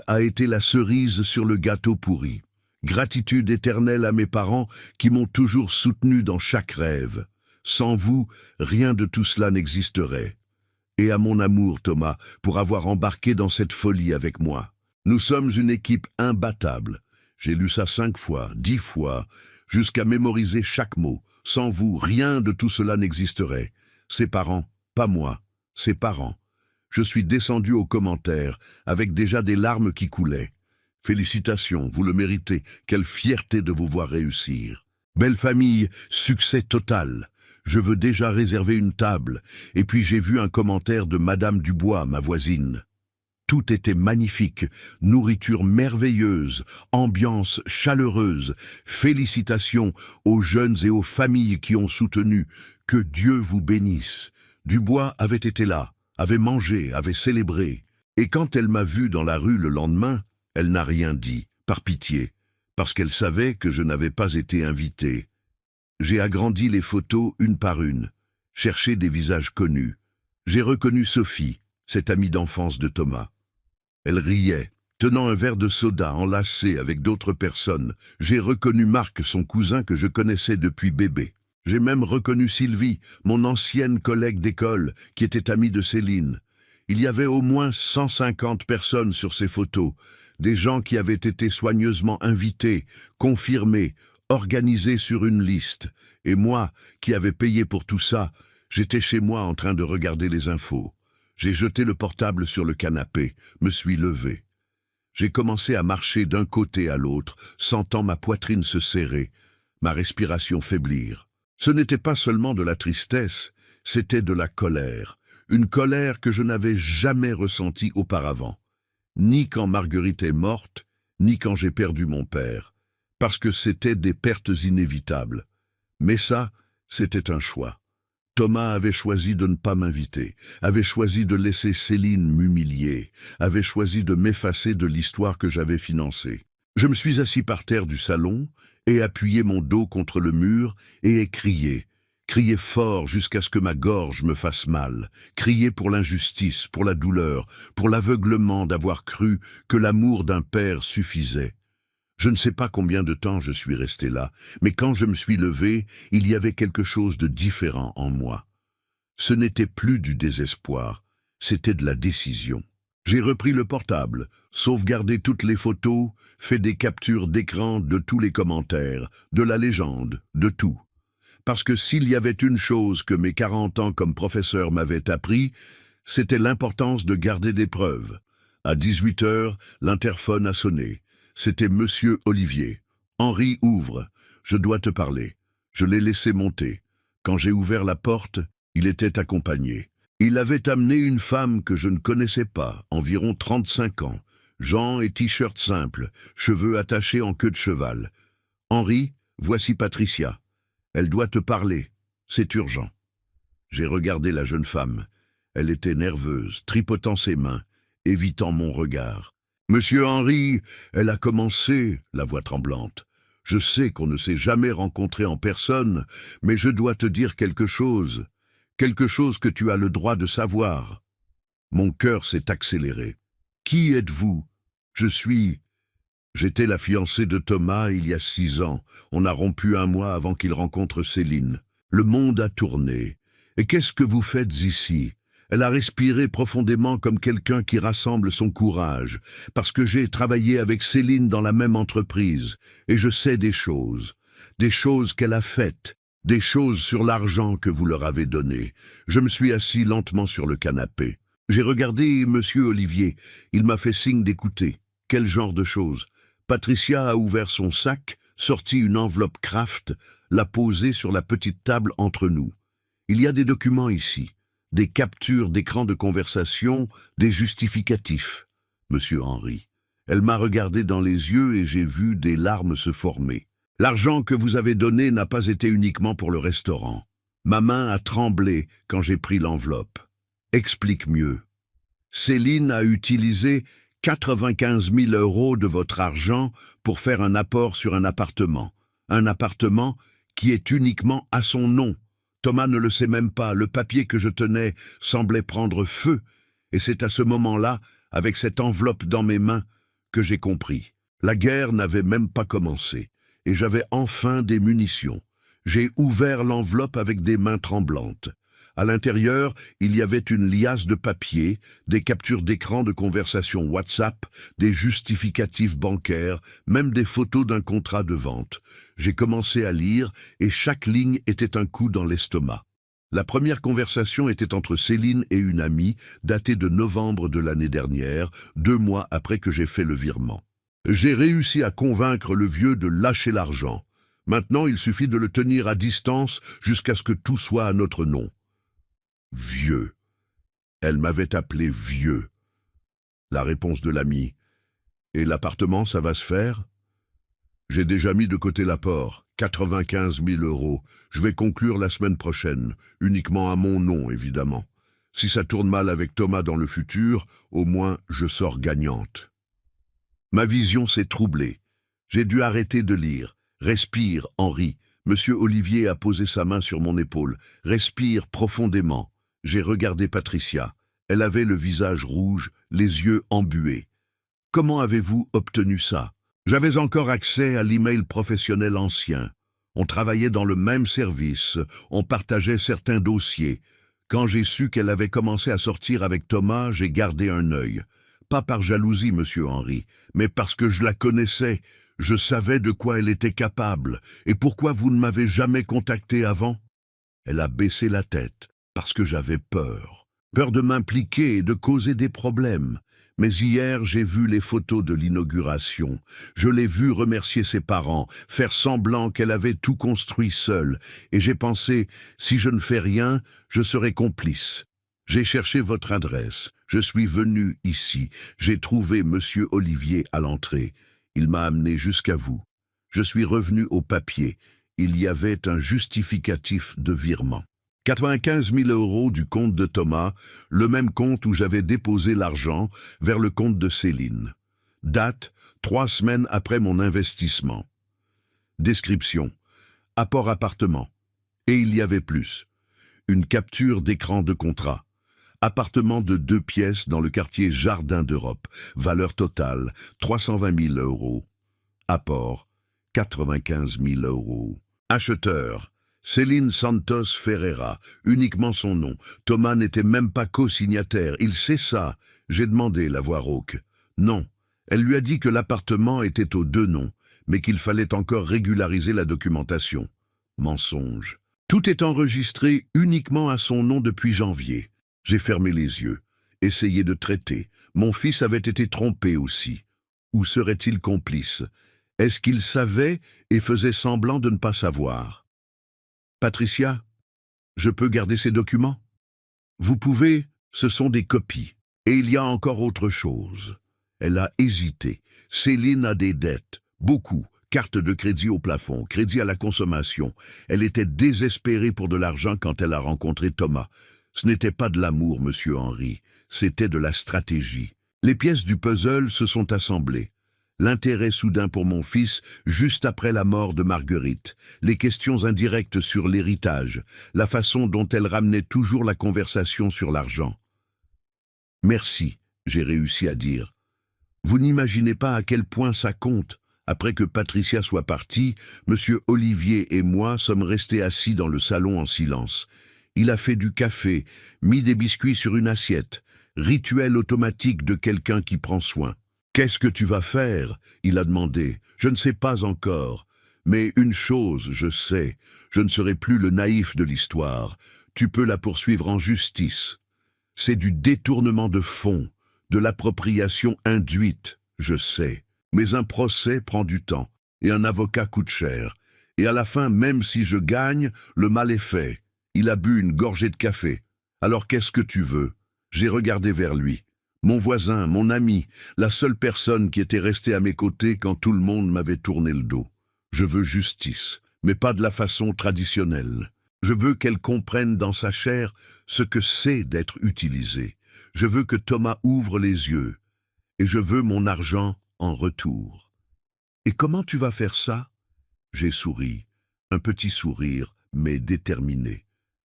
Speaker 1: a été la cerise sur le gâteau pourri. Gratitude éternelle à mes parents qui m'ont toujours soutenu dans chaque rêve. Sans vous, rien de tout cela n'existerait. Et à mon amour, Thomas, pour avoir embarqué dans cette folie avec moi. Nous sommes une équipe imbattable. J'ai lu ça 5 fois, 10 fois, jusqu'à mémoriser chaque mot. Sans vous, rien de tout cela n'existerait. Ses parents, pas moi, ses parents. Je suis descendu aux commentaires, avec déjà des larmes qui coulaient. Félicitations, vous le méritez. Quelle fierté de vous voir réussir. Belle famille, succès total. Je veux déjà réserver une table, et puis j'ai vu un commentaire de Madame Dubois, ma voisine. Tout était magnifique, nourriture merveilleuse, ambiance chaleureuse. Félicitations aux jeunes et aux familles qui ont soutenu. Que Dieu vous bénisse. Dubois avait été là, avait mangé, avait célébré. Et quand elle m'a vu dans la rue le lendemain, elle n'a rien dit, par pitié, parce qu'elle savait que je n'avais pas été invité. J'ai agrandi les photos une par une, cherché des visages connus. J'ai reconnu Sophie, cette amie d'enfance de Thomas. Elle riait, tenant un verre de soda enlacé avec d'autres personnes. J'ai reconnu Marc, son cousin que je connaissais depuis bébé. J'ai même reconnu Sylvie, mon ancienne collègue d'école, qui était amie de Céline. Il y avait au moins 150 personnes sur ces photos, des gens qui avaient été soigneusement invités, confirmés, organisé sur une liste, et moi, qui avais payé pour tout ça, j'étais chez moi en train de regarder les infos. J'ai jeté le portable sur le canapé, me suis levé. J'ai commencé à marcher d'un côté à l'autre, sentant ma poitrine se serrer, ma respiration faiblir. Ce n'était pas seulement de la tristesse, c'était de la colère, une colère que je n'avais jamais ressentie auparavant, ni quand Marguerite est morte, ni quand j'ai perdu mon père. Parce que c'était des pertes inévitables. Mais ça, c'était un choix. Thomas avait choisi de ne pas m'inviter, avait choisi de laisser Céline m'humilier, avait choisi de m'effacer de l'histoire que j'avais financée. Je me suis assis par terre du salon et appuyé mon dos contre le mur et ai crié fort jusqu'à ce que ma gorge me fasse mal, crié pour l'injustice, pour la douleur, pour l'aveuglement d'avoir cru que l'amour d'un père suffisait. Je ne sais pas combien de temps je suis resté là, mais quand je me suis levé, il y avait quelque chose de différent en moi. Ce n'était plus du désespoir, c'était de la décision. J'ai repris le portable, sauvegardé toutes les photos, fait des captures d'écran de tous les commentaires, de la légende, de tout. Parce que s'il y avait une chose que mes 40 ans comme professeur m'avaient appris, c'était l'importance de garder des preuves. À 18 h, l'interphone a sonné. C'était Monsieur Olivier. Henri ouvre. Je dois te parler. Je l'ai laissé monter. Quand j'ai ouvert la porte, il était accompagné. Il avait amené une femme que je ne connaissais pas, environ 35 ans. Jean et t-shirt simple, cheveux attachés en queue de cheval. Henri, voici Patricia. Elle doit te parler. C'est urgent. J'ai regardé la jeune femme. Elle était nerveuse, tripotant ses mains, évitant mon regard. Monsieur Henri, elle a commencé, la voix tremblante. Je sais qu'on ne s'est jamais rencontré en personne, mais je dois te dire quelque chose que tu as le droit de savoir. Mon cœur s'est accéléré. Qui êtes-vous? J'étais la fiancée de Thomas il y a 6 ans. On a rompu 1 mois avant qu'il rencontre Céline. Le monde a tourné. Et qu'est-ce que vous faites ici? Elle a respiré profondément comme quelqu'un qui rassemble son courage, parce que j'ai travaillé avec Céline dans la même entreprise, et je sais des choses qu'elle a faites, Des choses sur l'argent que vous leur avez donné. Je me suis assis lentement sur le canapé. J'ai regardé Monsieur Olivier. Il m'a fait signe d'écouter. Quel genre de choses? Patricia a ouvert son sac, sorti une enveloppe Kraft, l'a posée sur la petite table entre nous. Il y a des documents ici, des captures d'écran de conversation, des justificatifs. Monsieur Henry. Elle m'a regardé dans les yeux et j'ai vu des larmes se former. L'argent que vous avez donné n'a pas été uniquement pour le restaurant. Ma main a tremblé quand j'ai pris l'enveloppe. Explique mieux. Céline a utilisé 95 000 € de votre argent pour faire un apport sur un appartement. Un appartement qui est uniquement à son nom. Thomas ne le sait même pas, le papier que je tenais semblait prendre feu, et c'est à ce moment-là, avec cette enveloppe dans mes mains, que j'ai compris. La guerre n'avait même pas commencé, et j'avais enfin des munitions. J'ai ouvert l'enveloppe avec des mains tremblantes. À l'intérieur, il y avait une liasse de papier, des captures d'écran de conversation WhatsApp, des justificatifs bancaires, même des photos d'un contrat de vente. J'ai commencé à lire et chaque ligne était un coup dans l'estomac. La première conversation était entre Céline et une amie, datée de novembre de l'année dernière, 2 mois après que j'ai fait le virement. J'ai réussi à convaincre le vieux de lâcher l'argent. Maintenant, il suffit de le tenir à distance jusqu'à ce que tout soit à notre nom. Vieux. Elle m'avait appelé vieux. La réponse de l'ami. Et l'appartement, ça va se faire? J'ai déjà mis de côté l'apport, 95 000 €. Je vais conclure la semaine prochaine, uniquement à mon nom, évidemment. Si ça tourne mal avec Thomas dans le futur, au moins je sors gagnante. Ma vision s'est troublée. J'ai dû arrêter de lire. Respire, Henri. Monsieur Olivier a posé sa main sur mon épaule. Respire profondément. J'ai regardé Patricia. Elle avait le visage rouge, les yeux embués. Comment avez-vous obtenu ça? J'avais encore accès à l'email professionnel ancien. On travaillait dans le même service, on partageait certains dossiers. Quand j'ai su qu'elle avait commencé à sortir avec Thomas, j'ai gardé un œil. Pas par jalousie, monsieur Henry, mais parce que je la connaissais. Je savais de quoi elle était capable. Et pourquoi vous ne m'avez jamais contacté avant? Elle a baissé la tête, parce que j'avais peur. Peur de m'impliquer et de causer des problèmes. Mais hier, j'ai vu les photos de l'inauguration. Je l'ai vue remercier ses parents, faire semblant qu'elle avait tout construit seule. Et j'ai pensé, si je ne fais rien, je serai complice. J'ai cherché votre adresse. Je suis venu ici. J'ai trouvé Monsieur Olivier à l'entrée. Il m'a amené jusqu'à vous. Je suis revenu au papier. Il y avait un justificatif de virement. 95 000 € du compte de Thomas, le même compte où j'avais déposé l'argent, vers le compte de Céline. Date, 3 semaines après mon investissement. Description, apport appartement. Et il y avait plus. Une capture d'écran de contrat. Appartement de 2 pièces dans le quartier Jardin d'Europe. Valeur totale, 320 000 €. Apport, 95 000 €. Acheteur, Céline Santos Ferreira, uniquement son nom. Thomas n'était même pas co-signataire, il sait ça. J'ai demandé la voix rauque. Non, elle lui a dit que l'appartement était aux 2 noms, mais qu'il fallait encore régulariser la documentation. Mensonge. Tout est enregistré uniquement à son nom depuis janvier. J'ai fermé les yeux, essayé de traiter. Mon fils avait été trompé aussi. Ou serait-il complice? Est-ce qu'il savait et faisait semblant de ne pas savoir? Patricia, je peux garder ces documents? Vous pouvez, ce sont des copies. Et il y a encore autre chose. Elle a hésité. Céline a des dettes, beaucoup. Carte de crédit au plafond, crédit à la consommation. Elle était désespérée pour de l'argent quand elle a rencontré Thomas. Ce n'était pas de l'amour, monsieur Henry, c'était de la stratégie. Les pièces du puzzle se sont assemblées. L'intérêt soudain pour mon fils, juste après la mort de Marguerite, les questions indirectes sur l'héritage, la façon dont elle ramenait toujours la conversation sur l'argent. « Merci », j'ai réussi à dire. Vous n'imaginez pas à quel point ça compte. Après que Patricia soit partie, monsieur Olivier et moi sommes restés assis dans le salon en silence. Il a fait du café, mis des biscuits sur une assiette, rituel automatique de quelqu'un qui prend soin. « Qu'est-ce que tu vas faire ?» il a demandé. « Je ne sais pas encore, Mais une chose, je sais, je ne serai plus le naïf de l'histoire. Tu peux la poursuivre en justice. C'est du détournement de fonds, de l'appropriation induite, je sais. Mais un procès prend du temps, et un avocat coûte cher. Et à la fin, même si je gagne, le mal est fait. Il a bu une gorgée de café. Alors qu'est-ce que tu veux? J'ai regardé vers lui. Mon voisin, mon ami, la seule personne qui était restée à mes côtés quand tout le monde m'avait tourné le dos. Je veux justice, mais pas de la façon traditionnelle. Je veux qu'elle comprenne dans sa chair ce que c'est d'être utilisé. Je veux que Thomas ouvre les yeux. Et je veux mon argent en retour. Et comment tu vas faire ça? J'ai souri, un petit sourire, mais déterminé.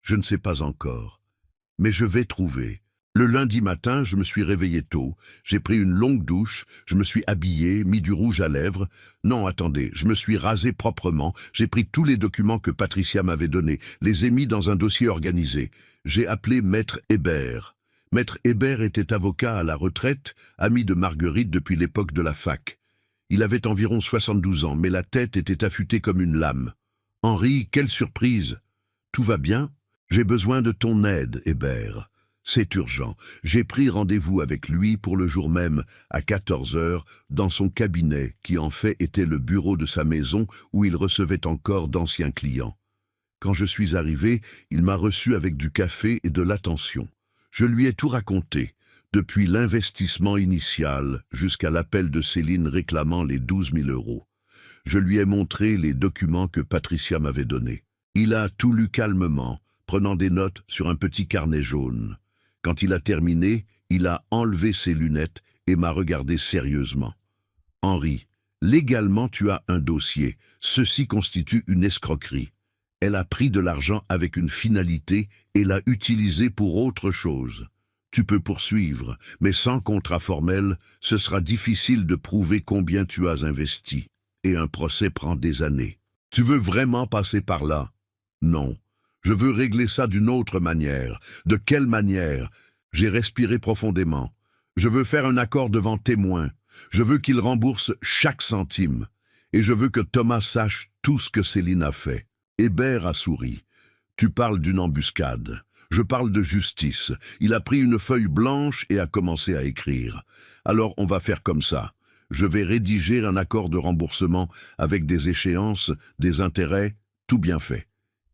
Speaker 1: Je ne sais pas encore. Mais je vais trouver. Le lundi matin, je me suis réveillé tôt, j'ai pris une longue douche, je me suis habillé, mis du rouge à lèvres. Non, attendez, je me suis rasé proprement, j'ai pris tous les documents que Patricia m'avait donnés, les ai mis dans un dossier organisé. J'ai appelé Maître Hébert. Maître Hébert était avocat à la retraite, ami de Marguerite depuis l'époque de la fac. Il avait environ 72 ans, mais la tête était affûtée comme une lame. « Henri, quelle surprise! Tout va bien? J'ai besoin de ton aide, Hébert. C'est urgent. J'ai pris rendez-vous avec lui pour le jour même, à 14 heures, dans son cabinet, qui en fait était le bureau de sa maison où il recevait encore d'anciens clients. Quand je suis arrivé, il m'a reçu avec du café et de l'attention. Je lui ai tout raconté, depuis l'investissement initial jusqu'à l'appel de Céline réclamant les 12 000 €. Je lui ai montré les documents que Patricia m'avait donnés. Il a tout lu calmement, prenant des notes sur un petit carnet jaune. Quand il a terminé, il a enlevé ses lunettes et m'a regardé sérieusement. « Henri, légalement tu as un dossier. Ceci constitue une escroquerie. Elle a pris de l'argent avec une finalité et l'a utilisé pour autre chose. Tu peux poursuivre, mais sans contrat formel, ce sera difficile de prouver combien tu as investi. Et un procès prend des années. Tu veux vraiment passer par là? Non. Je veux régler ça d'une autre manière. De quelle manière? J'ai respiré profondément. Je veux faire un accord devant témoins. Je veux qu'il rembourse chaque centime. Et je veux que Thomas sache tout ce que Céline a fait. Hébert a souri. Tu parles d'une embuscade. Je parle de justice. Il a pris une feuille blanche et a commencé à écrire. Alors on va faire comme ça. Je vais rédiger un accord de remboursement avec des échéances, des intérêts, tout bien fait.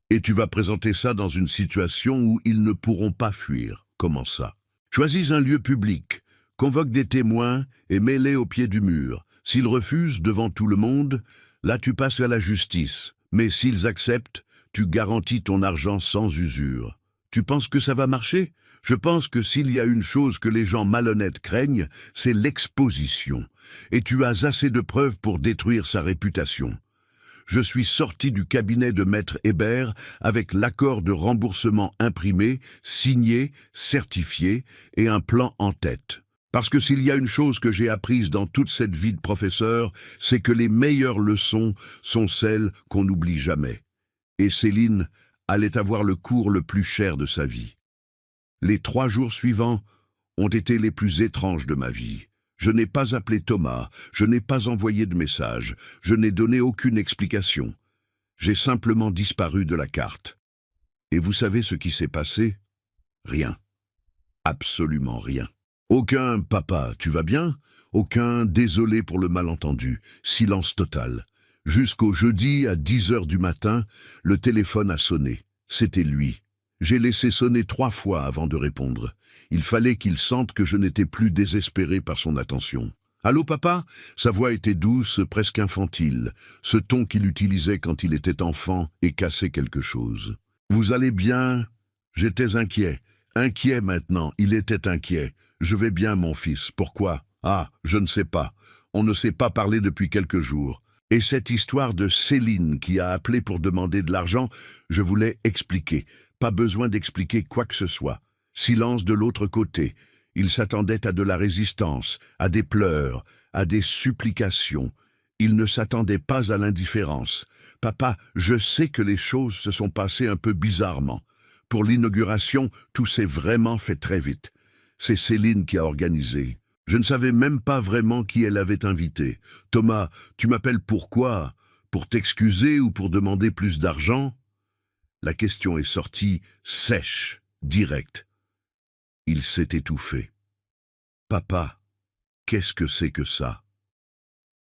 Speaker 1: Et tu vas présenter ça dans une situation où ils ne pourront pas fuir. Comment ça? Choisis un lieu public, convoque des témoins et mets-les au pied du mur. S'ils refusent devant tout le monde, là tu passes à la justice. Mais s'ils acceptent, tu garantis ton argent sans usure. Tu penses que ça va marcher? Je pense que s'il y a une chose que les gens malhonnêtes craignent, c'est l'exposition. Et tu as assez de preuves pour détruire sa réputation. Je suis sorti du cabinet de Maître Hébert avec l'accord de remboursement imprimé, signé, certifié et un plan en tête. Parce que s'il y a une chose que j'ai apprise dans toute cette vie de professeur, c'est que les meilleures leçons sont celles qu'on n'oublie jamais. Et Céline allait avoir le cours le plus cher de sa vie. Les 3 jours suivants ont été les plus étranges de ma vie. Je n'ai pas appelé Thomas, je n'ai pas envoyé de message, je n'ai donné aucune explication. J'ai simplement disparu de la carte. Et vous savez ce qui s'est passé? Rien. Absolument rien. Aucun « Papa, tu vas bien ?» Aucun « Désolé pour le malentendu », silence total. Jusqu'au jeudi à 10 heures du matin, le téléphone a sonné. C'était lui. J'ai laissé sonner 3 fois avant de répondre. Il fallait qu'il sente que je n'étais plus désespéré par son attention. « Allô, papa ?» Sa voix était douce, presque infantile, ce ton qu'il utilisait quand il était enfant et cassait quelque chose. « Vous allez bien ?» J'étais inquiet. Inquiet maintenant, il était inquiet. « Je vais bien, mon fils. Pourquoi ?»« Ah, je ne sais pas. On ne s'est pas parlé depuis quelques jours. » Et cette histoire de Céline qui a appelé pour demander de l'argent, je voulais expliquer. Pas besoin d'expliquer quoi que ce soit. Silence de l'autre côté. Il s'attendait à de la résistance, à des pleurs, à des supplications. Il ne s'attendait pas à l'indifférence. « Papa, je sais que les choses se sont passées un peu bizarrement. Pour l'inauguration, tout s'est vraiment fait très vite. C'est Céline qui a organisé. Je ne savais même pas vraiment qui elle avait invité. Thomas, tu m'appelles pourquoi? Pour t'excuser ou pour demander plus d'argent? La question est sortie sèche, directe. Il s'est étouffé. Papa, qu'est-ce que c'est que ça?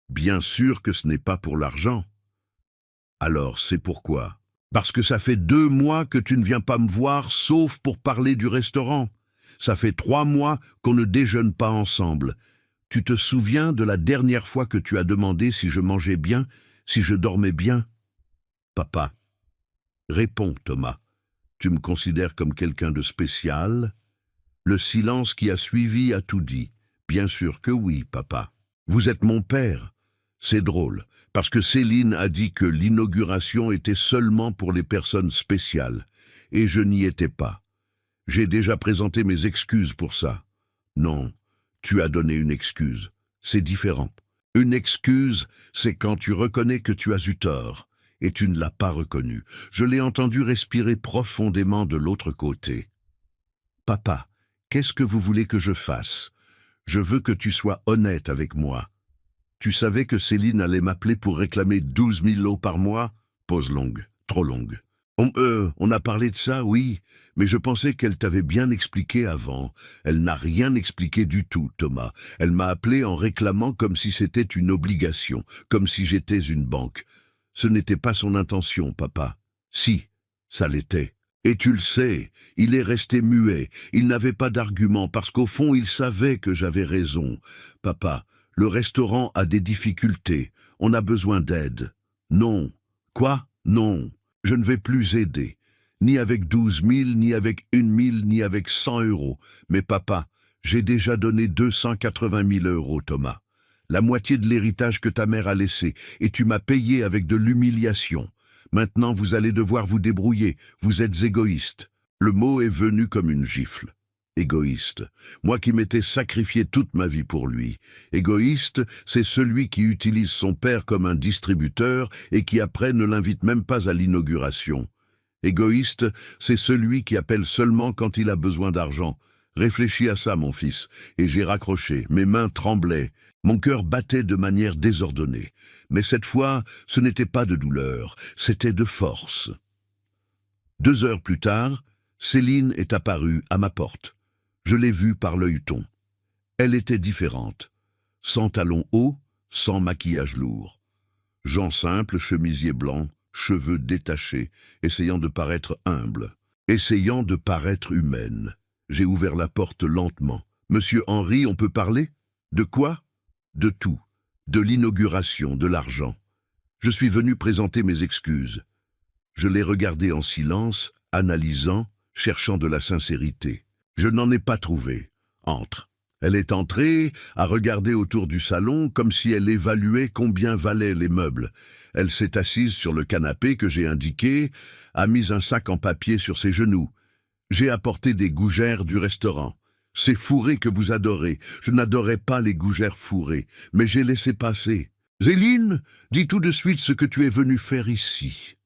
Speaker 1: Bien sûr que ce n'est pas pour l'argent. Alors, c'est pourquoi? Parce que ça fait 2 mois que tu ne viens pas me voir, sauf pour parler du restaurant. Ça fait 3 mois qu'on ne déjeune pas ensemble. Tu te souviens de la dernière fois que tu as demandé si je mangeais bien, si je dormais bien? Papa. Réponds, Thomas. Tu me considères comme quelqu'un de spécial? Le silence qui a suivi a tout dit. Bien sûr que oui, papa. Vous êtes mon père. C'est drôle, parce que Céline a dit que l'inauguration était seulement pour les personnes spéciales, et je n'y étais pas. J'ai déjà présenté mes excuses pour ça. Non, tu as donné une excuse. C'est différent. Une excuse, c'est quand tu reconnais que tu as eu tort, et tu ne l'as pas reconnu. Je l'ai entendu respirer profondément de l'autre côté. Papa, qu'est-ce que vous voulez que je fasse? Je veux que tu sois honnête avec moi. Tu savais que Céline allait m'appeler pour réclamer 12 000 € par mois? Pause longue, trop longue. On a parlé de ça, oui, mais je pensais qu'elle t'avait bien expliqué avant. Elle n'a rien expliqué du tout, Thomas. Elle m'a appelé en réclamant comme si c'était une obligation, comme si j'étais une banque. Ce n'était pas son intention, papa. Si, ça l'était. Et tu le sais, il est resté muet. Il n'avait pas d'argument parce qu'au fond, il savait que j'avais raison. Papa, le restaurant a des difficultés. On a besoin d'aide. Non. Quoi? Non. Je ne vais plus aider. Ni avec 12 000, ni avec 1 000, ni avec 100 €. Mais papa, j'ai déjà donné 280 000 €, Thomas. La moitié de l'héritage que ta mère a laissé. Et tu m'as payé avec de l'humiliation. Maintenant, vous allez devoir vous débrouiller. Vous êtes égoïste. Le mot est venu comme une gifle. Égoïste. Moi qui m'étais sacrifié toute ma vie pour lui. Égoïste, c'est celui qui utilise son père comme un distributeur et qui après ne l'invite même pas à l'inauguration. Égoïste, c'est celui qui appelle seulement quand il a besoin d'argent. Réfléchis à ça, mon fils. Et j'ai raccroché. Mes mains tremblaient. Mon cœur battait de manière désordonnée. Mais cette fois, ce n'était pas de douleur, c'était de force. 2 heures plus tard, Céline est apparue à ma porte. Je l'ai vue par l'œilleton. Elle était différente. Sans talons hauts, sans maquillage lourd. Gens simples, chemisier blanc, cheveux détachés, essayant de paraître humble, essayant de paraître humaine. J'ai ouvert la porte lentement. « Monsieur Henry, on peut parler? De quoi? De tout. De l'inauguration, de l'argent. Je suis venu présenter mes excuses. » Je l'ai regardé en silence, analysant, cherchant de la sincérité. Je n'en ai pas trouvé. Entre. Elle est entrée, a regardé autour du salon comme si elle évaluait combien valaient les meubles. Elle s'est assise sur le canapé que j'ai indiqué, a mis un sac en papier sur ses genoux. J'ai apporté des gougères du restaurant. Ces fourrés que vous adorez. Je n'adorais pas les gougères fourrées, mais j'ai laissé passer. « Zéline, dis tout de suite ce que tu es venue faire ici. »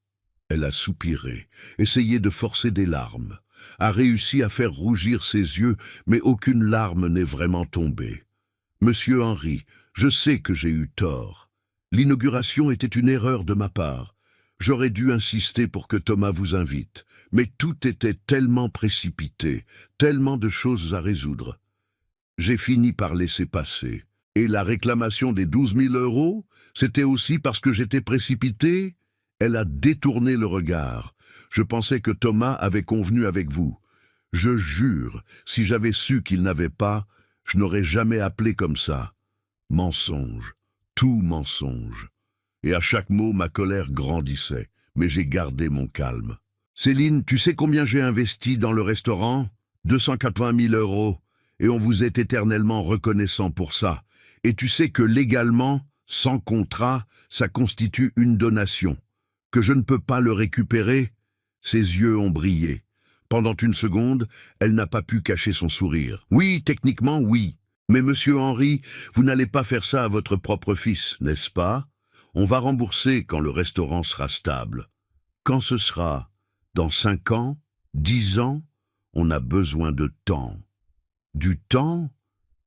Speaker 1: Elle a soupiré, essayé de forcer des larmes, a réussi à faire rougir ses yeux, mais aucune larme n'est vraiment tombée. « Monsieur Henry, je sais que j'ai eu tort. L'inauguration était une erreur de ma part. J'aurais dû insister pour que Thomas vous invite, mais tout était tellement précipité, tellement de choses à résoudre. J'ai fini par laisser passer. Et la réclamation des 12 000 €, c'était aussi parce que j'étais précipité? Elle a détourné le regard. Je pensais que Thomas avait convenu avec vous. Je jure, si j'avais su qu'il n'avait pas, je n'aurais jamais appelé comme ça. Mensonge, tout mensonge. Et à chaque mot, ma colère grandissait, mais j'ai gardé mon calme. Céline, tu sais combien j'ai investi dans le restaurant? 280 000 €, et on vous est éternellement reconnaissant pour ça. Et tu sais que légalement, sans contrat, ça constitue une donation. Que je ne peux pas le récupérer? Ses yeux ont brillé. Pendant une seconde, elle n'a pas pu cacher son sourire. Oui, techniquement, oui. Mais monsieur Henry, vous n'allez pas faire ça à votre propre fils, n'est-ce pas? On va rembourser quand le restaurant sera stable. Quand ce sera? Dans 5 ans? 10 ans? On a besoin de temps. Du temps?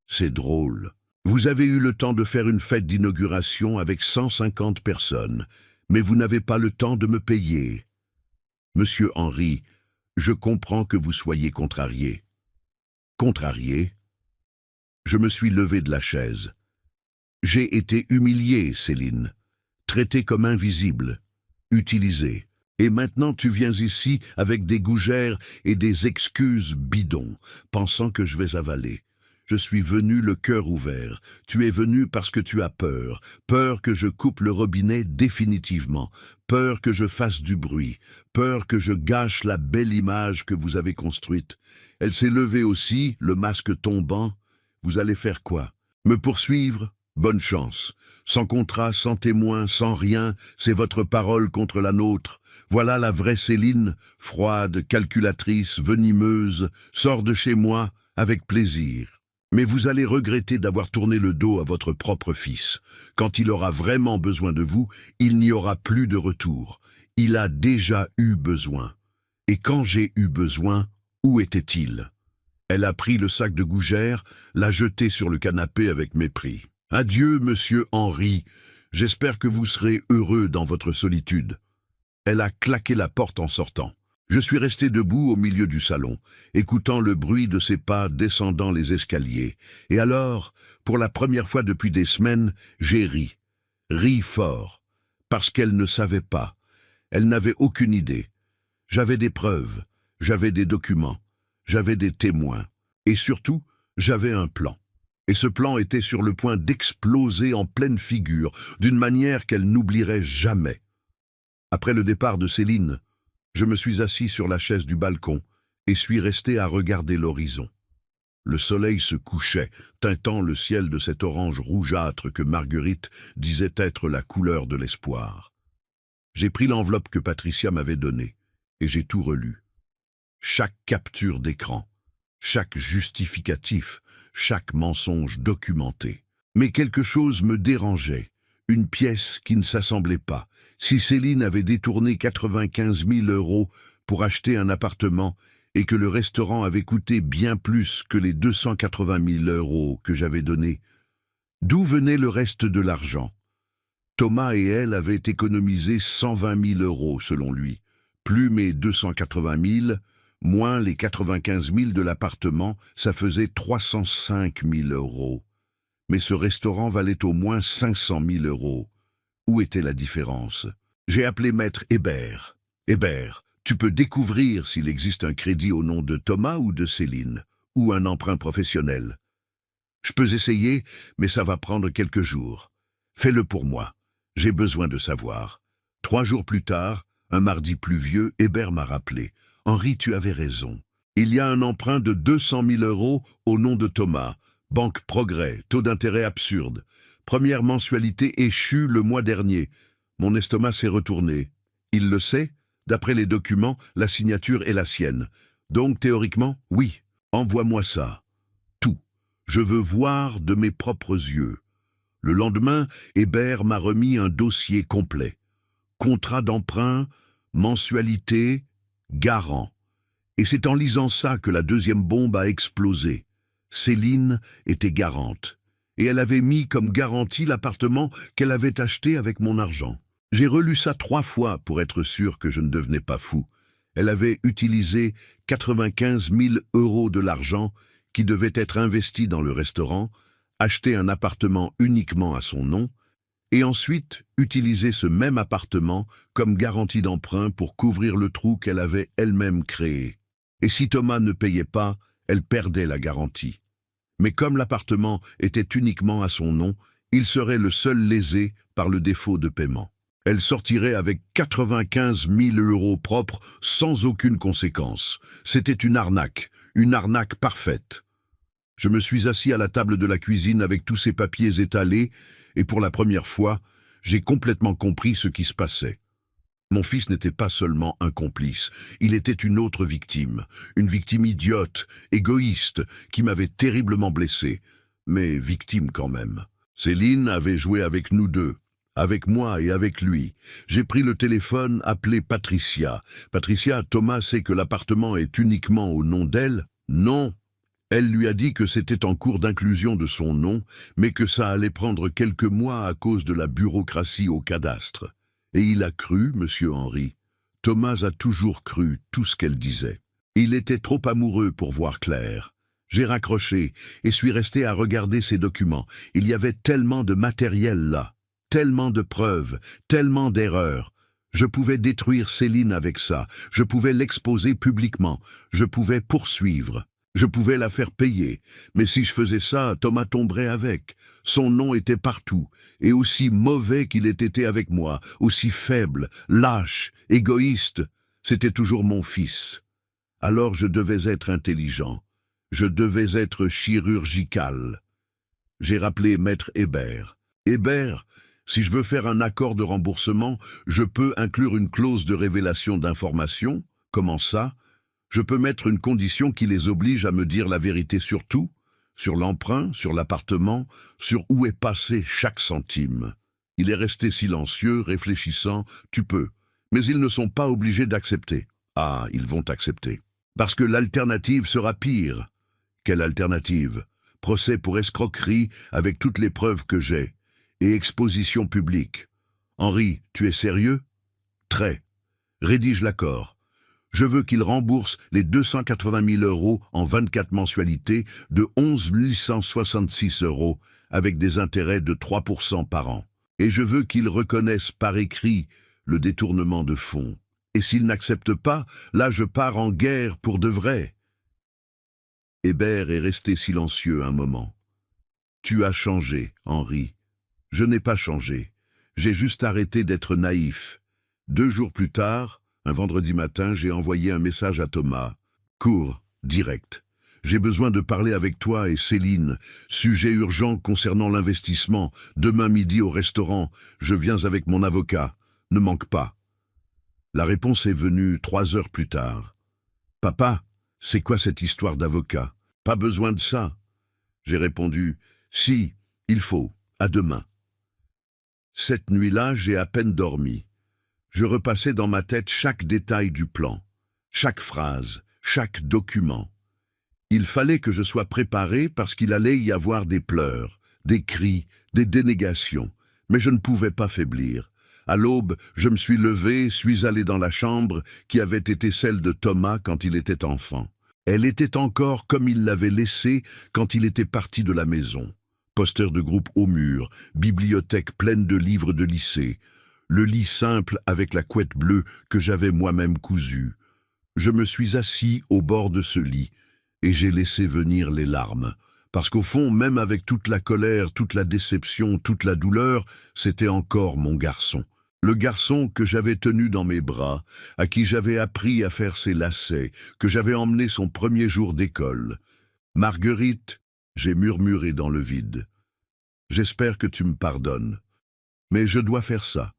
Speaker 1: C'est drôle. Vous avez eu le temps de faire une fête d'inauguration avec 150 personnes. mais vous n'avez pas le temps de me payer. Monsieur Henry, je comprends que vous soyez contrarié. Contrarié? Je me suis levé de la chaise. J'ai été humilié, Céline, traité comme invisible, utilisé. Et maintenant tu viens ici avec des gougères et des excuses bidons, pensant que je vais avaler. Je suis venu le cœur ouvert. Tu es venu parce que tu as peur. Peur que je coupe le robinet définitivement. Peur que je fasse du bruit. Peur que je gâche la belle image que vous avez construite. Elle s'est levée aussi, le masque tombant. Vous allez faire quoi? Me poursuivre? Bonne chance. Sans contrat, sans témoin, sans rien, c'est votre parole contre la nôtre. Voilà la vraie Céline, froide, calculatrice, venimeuse, sort de chez moi avec plaisir. Mais vous allez regretter d'avoir tourné le dos à votre propre fils. Quand il aura vraiment besoin de vous, il n'y aura plus de retour. Il a déjà eu besoin. Et quand j'ai eu besoin, où était-il? Elle a pris le sac de gougères, l'a jeté sur le canapé avec mépris. Adieu, monsieur Henry. J'espère que vous serez heureux dans votre solitude. Elle a claqué la porte en sortant. Je suis resté debout au milieu du salon, écoutant le bruit de ses pas descendant les escaliers. Et alors, pour la première fois depuis des semaines, j'ai ri. Ri fort. Parce qu'elle ne savait pas. Elle n'avait aucune idée. J'avais des preuves. J'avais des documents. J'avais des témoins. Et surtout, j'avais un plan. Et ce plan était sur le point d'exploser en pleine figure, d'une manière qu'elle n'oublierait jamais. Après le départ de Céline, je me suis assis sur la chaise du balcon et suis resté à regarder l'horizon. Le soleil se couchait, teintant le ciel de cet orange rougeâtre que Marguerite disait être la couleur de l'espoir. J'ai pris l'enveloppe que Patricia m'avait donnée et j'ai tout relu. Chaque capture d'écran, chaque justificatif, chaque mensonge documenté. Mais quelque chose me dérangeait, une pièce qui ne s'assemblait pas. Si Céline avait détourné 95 000 € pour acheter un appartement et que le restaurant avait coûté bien plus que les 280 000 € que j'avais donnés, d'où venait le reste de l'argent? Thomas et elle avaient économisé 120 000 € selon lui, plus mes 280 000, moins les 95 000 de l'appartement, ça faisait 305 000 €. Mais ce restaurant valait au moins 500 000 €. Où était la différence? J'ai appelé maître Hébert. Hébert, tu peux découvrir s'il existe un crédit au nom de Thomas ou de Céline, ou un emprunt professionnel. Je peux essayer, mais ça va prendre quelques jours. Fais-le pour moi. J'ai besoin de savoir. 3 jours plus tard, un mardi pluvieux, Hébert m'a rappelé. Henri, tu avais raison. Il y a un emprunt de 200 000 € au nom de Thomas. Banque Progrès, taux d'intérêt absurde. Première mensualité échue le mois dernier. Mon estomac s'est retourné. Il le sait? D'après les documents, la signature est la sienne. Donc, théoriquement, oui. Envoie-moi ça. Tout. Je veux voir de mes propres yeux. Le lendemain, Hébert m'a remis un dossier complet. Contrat d'emprunt, mensualité, garant. Et c'est en lisant ça que la deuxième bombe a explosé. Céline était garante. Et elle avait mis comme garantie l'appartement qu'elle avait acheté avec mon argent. J'ai relu ça 3 fois pour être sûr que je ne devenais pas fou. Elle avait utilisé 95 000 € de l'argent qui devait être investi dans le restaurant, acheté un appartement uniquement à son nom, et ensuite utilisé ce même appartement comme garantie d'emprunt pour couvrir le trou qu'elle avait elle-même créé. Et si Thomas ne payait pas, elle perdait la garantie. Mais comme l'appartement était uniquement à son nom, il serait le seul lésé par le défaut de paiement. Elle sortirait avec 95 000 € propres sans aucune conséquence. C'était une arnaque parfaite. Je me suis assis à la table de la cuisine avec tous ces papiers étalés et pour la première fois, j'ai complètement compris ce qui se passait. Mon fils n'était pas seulement un complice, il était une autre victime, une victime idiote, égoïste, qui m'avait terriblement blessé, mais victime quand même. Céline avait joué avec nous deux, avec moi et avec lui. J'ai pris le téléphone, appelé Patricia. Patricia, Thomas sait que l'appartement est uniquement au nom d'elle? Non. Elle lui a dit que c'était en cours d'inclusion de son nom, mais que ça allait prendre quelques mois à cause de la bureaucratie au cadastre. Et il a cru, monsieur Henry. Thomas a toujours cru tout ce qu'elle disait. Il était trop amoureux pour voir clair. J'ai raccroché et suis resté à regarder ces documents. Il y avait tellement de matériel là, tellement de preuves, tellement d'erreurs. Je pouvais détruire Céline avec ça, je pouvais l'exposer publiquement, je pouvais poursuivre, je pouvais la faire payer. Mais si je faisais ça, Thomas tomberait avec. Son nom était partout, et aussi mauvais qu'il ait été avec moi, aussi faible, lâche, égoïste, c'était toujours mon fils. Alors je devais être intelligent, je devais être chirurgical. J'ai rappelé Maître Hébert. Hébert, si je veux faire un accord de remboursement, je peux inclure une clause de révélation d'informations. Comment ça? Je peux mettre une condition qui les oblige à me dire la vérité sur tout, sur l'emprunt, sur l'appartement, sur où est passé chaque centime. Il est resté silencieux, réfléchissant. Tu peux, mais ils ne sont pas obligés d'accepter. Ah, ils vont accepter. Parce que l'alternative sera pire. Quelle alternative? Procès pour escroquerie avec toutes les preuves que j'ai. Et exposition publique. Henri, tu es sérieux? Très. Rédige l'accord. Je veux qu'il rembourse les 280 000 € en 24 mensualités de 11 166 € avec des intérêts de 3% par an. Et je veux qu'il reconnaisse par écrit le détournement de fonds. Et s'il n'accepte pas, là je pars en guerre pour de vrai. Hébert est resté silencieux un moment. Tu as changé, Henri. Je n'ai pas changé. J'ai juste arrêté d'être naïf. 2 jours plus tard, un vendredi matin, j'ai envoyé un message à Thomas. Court, direct. J'ai besoin de parler avec toi et Céline. Sujet urgent concernant l'investissement. Demain midi au restaurant. Je viens avec mon avocat. Ne manque pas. La réponse est venue 3 heures plus tard. Papa, c'est quoi cette histoire d'avocat? Pas besoin de ça. J'ai répondu, si, il faut, à demain. Cette nuit-là, j'ai à peine dormi. Je repassais dans ma tête chaque détail du plan, chaque phrase, chaque document. Il fallait que je sois préparé parce qu'il allait y avoir des pleurs, des cris, des dénégations, mais je ne pouvais pas faiblir. À l'aube, je me suis levé, suis allé dans la chambre qui avait été celle de Thomas quand il était enfant. Elle était encore comme il l'avait laissée quand il était parti de la maison. Poster de groupe au mur, bibliothèque pleine de livres de lycée, le lit simple avec la couette bleue que j'avais moi-même cousue. Je me suis assis au bord de ce lit et j'ai laissé venir les larmes. Parce qu'au fond, même avec toute la colère, toute la déception, toute la douleur, c'était encore mon garçon. Le garçon que j'avais tenu dans mes bras, à qui j'avais appris à faire ses lacets, que j'avais emmené son premier jour d'école. Marguerite, j'ai murmuré dans le vide. J'espère que tu me pardonnes. Mais je dois faire ça.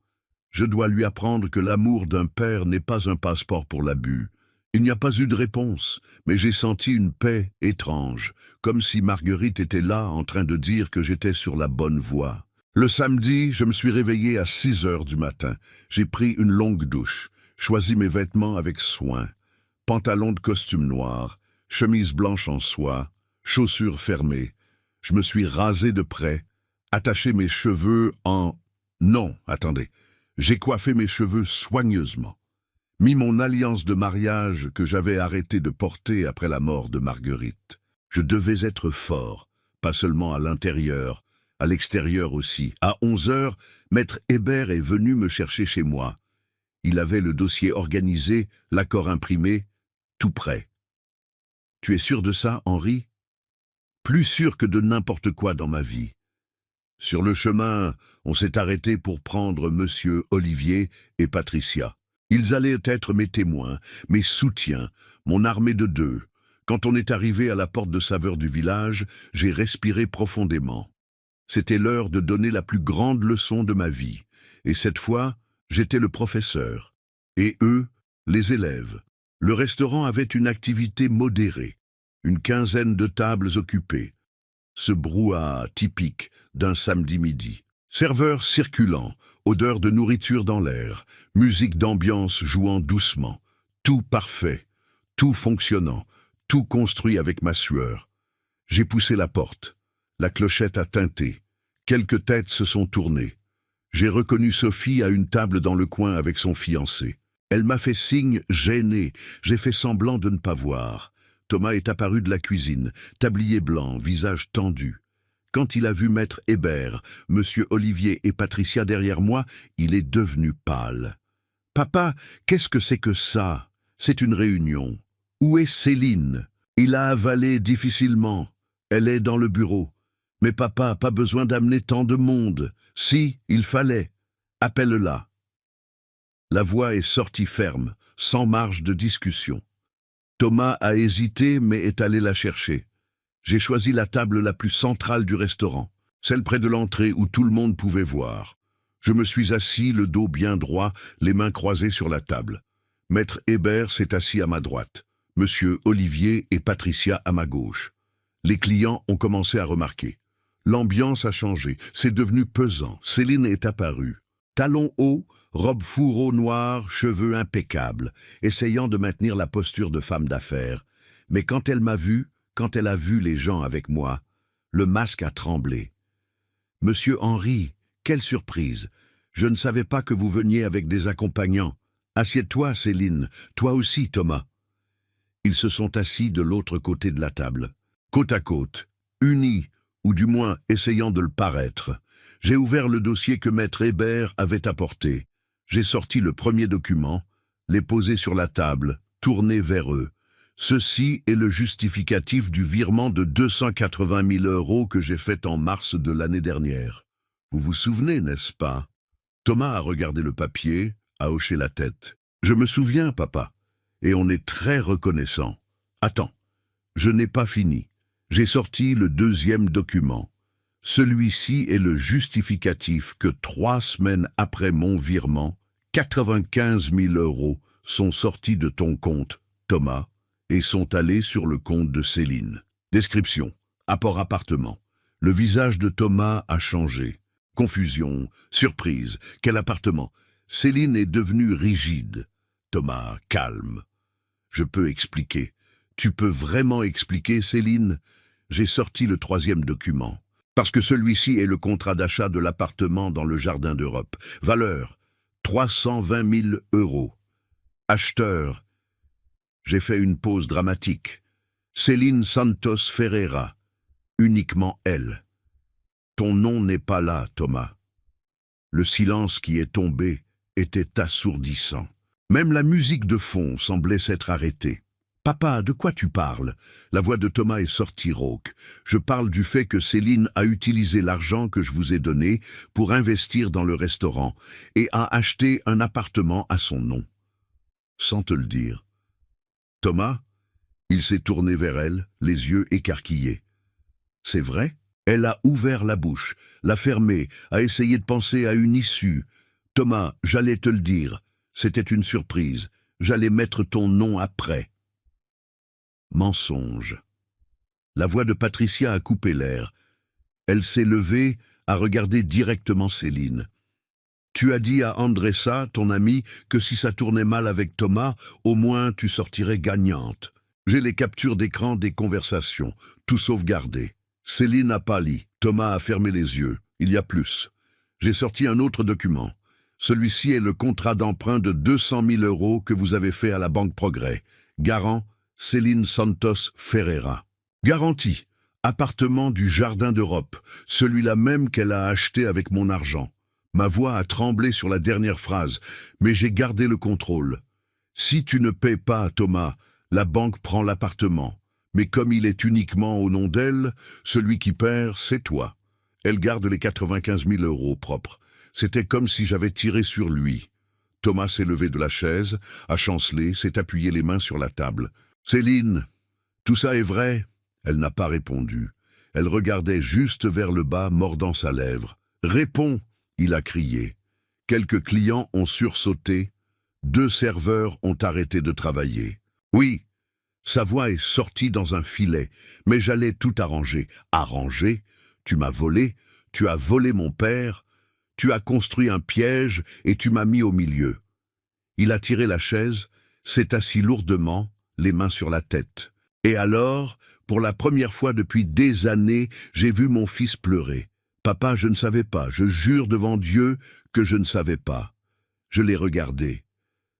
Speaker 1: Je dois lui apprendre que l'amour d'un père n'est pas un passeport pour l'abus. Il n'y a pas eu de réponse, mais j'ai senti une paix étrange, comme si Marguerite était là en train de dire que j'étais sur la bonne voie. Le samedi, je me suis réveillé à 6 heures du matin. J'ai pris une longue douche, choisi mes vêtements avec soin. Pantalon de costume noir, chemise blanche en soie, chaussures fermées. Je me suis rasé de près, attaché mes cheveux en... Non, attendez. J'ai coiffé mes cheveux soigneusement. Mis mon alliance de mariage que j'avais arrêté de porter après la mort de Marguerite. Je devais être fort, pas seulement à l'intérieur, à l'extérieur aussi. À 11 heures, Maître Hébert est venu me chercher chez moi. Il avait le dossier organisé, l'accord imprimé, tout prêt. Tu es sûr de ça, Henri? Plus sûr que de n'importe quoi dans ma vie. Sur le chemin, on s'est arrêté pour prendre Monsieur Olivier et Patricia. Ils allaient être mes témoins, mes soutiens, mon armée de 2. Quand on est arrivé à la porte de saveur du village, j'ai respiré profondément. C'était l'heure de donner la plus grande leçon de ma vie. Et cette fois, j'étais le professeur. Et eux, les élèves. Le restaurant avait une activité modérée. Une quinzaine de tables occupées. Ce brouhaha typique d'un samedi midi. Serveurs circulant, odeur de nourriture dans l'air, musique d'ambiance jouant doucement. Tout parfait, tout fonctionnant, tout construit avec ma sueur. J'ai poussé la porte. La clochette a tinté. Quelques têtes se sont tournées. J'ai reconnu Sophie à une table dans le coin avec son fiancé. Elle m'a fait signe gêné. J'ai fait semblant de ne pas voir. Thomas est apparu de la cuisine, tablier blanc, visage tendu. Quand il a vu maître Hébert, monsieur Olivier et Patricia derrière moi, il est devenu pâle. « Papa, qu'est-ce que c'est que ça? C'est une réunion. Où est Céline ?» Il a avalé difficilement. Elle est dans le bureau. « Mais papa, pas besoin d'amener tant de monde. Si, il fallait. Appelle-la. » La voix est sortie ferme, sans marge de discussion. Thomas a hésité, mais est allé la chercher. J'ai choisi la table la plus centrale du restaurant, celle près de l'entrée où tout le monde pouvait voir. Je me suis assis, le dos bien droit, les mains croisées sur la table. Maître Hébert s'est assis à ma droite, monsieur Olivier et Patricia à ma gauche. Les clients ont commencé à remarquer. L'ambiance a changé, c'est devenu pesant. Céline est apparue. Talons hauts, robe fourreau noire, cheveux impeccables, essayant de maintenir la posture de femme d'affaires. Mais quand elle m'a vu, quand elle a vu les gens avec moi, le masque a tremblé. « Monsieur Henri, quelle surprise! Je ne savais pas que vous veniez avec des accompagnants. Assieds-toi, Céline, toi aussi, Thomas. » Ils se sont assis de l'autre côté de la table, côte à côte, unis, ou du moins essayant de le paraître. J'ai ouvert le dossier que maître Hébert avait apporté. J'ai sorti le premier document, l'ai posé sur la table, tourné vers eux. Ceci est le justificatif du virement de 280 000 € que j'ai fait en mars de l'année dernière. Vous vous souvenez, n'est-ce pas? Thomas a regardé le papier, a hoché la tête. Je me souviens, papa, et on est très reconnaissant. Attends, je n'ai pas fini. J'ai sorti le deuxième document. Celui-ci est le justificatif que 3 semaines après mon virement, 95 000 € sont sortis de ton compte, Thomas, et sont allés sur le compte de Céline. Description. Apport appartement. Le visage de Thomas a changé. Confusion, surprise. Quel appartement? Céline est devenue rigide. Thomas, calme. Je peux expliquer. Tu peux vraiment expliquer, Céline? J'ai sorti le troisième document. Parce que celui-ci est le contrat d'achat de l'appartement dans le Jardin d'Europe. Valeur, 320 000 €. Acheteur. J'ai fait une pause dramatique. Céline Santos Ferreira. Uniquement elle. Ton nom n'est pas là, Thomas. Le silence qui est tombé était assourdissant. Même la musique de fond semblait s'être arrêtée. Papa, de quoi tu parles? La voix de Thomas est sortie rauque. Je parle du fait que Céline a utilisé l'argent que je vous ai donné pour investir dans le restaurant et a acheté un appartement à son nom. Sans te le dire. Thomas, il s'est tourné vers elle, les yeux écarquillés. C'est vrai? Elle a ouvert la bouche, l'a fermée, a essayé de penser à une issue. Thomas, j'allais te le dire. C'était une surprise. J'allais mettre ton nom après. Mensonge. La voix de Patricia a coupé l'air. Elle s'est levée, a regardé directement Céline. Tu as dit à Andressa, ton amie, que si ça tournait mal avec Thomas, au moins tu sortirais gagnante. J'ai les captures d'écran des conversations, tout sauvegardé. Céline a pâli, Thomas a fermé les yeux. Il y a plus. J'ai sorti un autre document. Celui-ci est le contrat d'emprunt de 200 000 € que vous avez fait à la Banque Progrès. Garant, Céline Santos Ferreira. Garantie, appartement du Jardin d'Europe, celui-là même qu'elle a acheté avec mon argent. Ma voix a tremblé sur la dernière phrase, mais j'ai gardé le contrôle. Si tu ne paies pas, Thomas, la banque prend l'appartement. Mais comme il est uniquement au nom d'elle, celui qui perd, c'est toi. Elle garde les 95 000 € propres. C'était comme si j'avais tiré sur lui. Thomas s'est levé de la chaise, a chancelé, s'est appuyé les mains sur la table. « Céline, tout ça est vrai ?» Elle n'a pas répondu. Elle regardait juste vers le bas, mordant sa lèvre. « Réponds !» il a crié. Quelques clients ont sursauté. 2 serveurs ont arrêté de travailler. « Oui !» Sa voix est sortie dans un filet, mais j'allais tout arranger. Arranger? Tu m'as volé, tu as volé mon père, tu as construit un piège et tu m'as mis au milieu. Il a tiré la chaise, s'est assis lourdement, les mains sur la tête. Et alors, pour la première fois depuis des années, j'ai vu mon fils pleurer. Papa, je ne savais pas, je jure devant Dieu que je ne savais pas. Je l'ai regardé.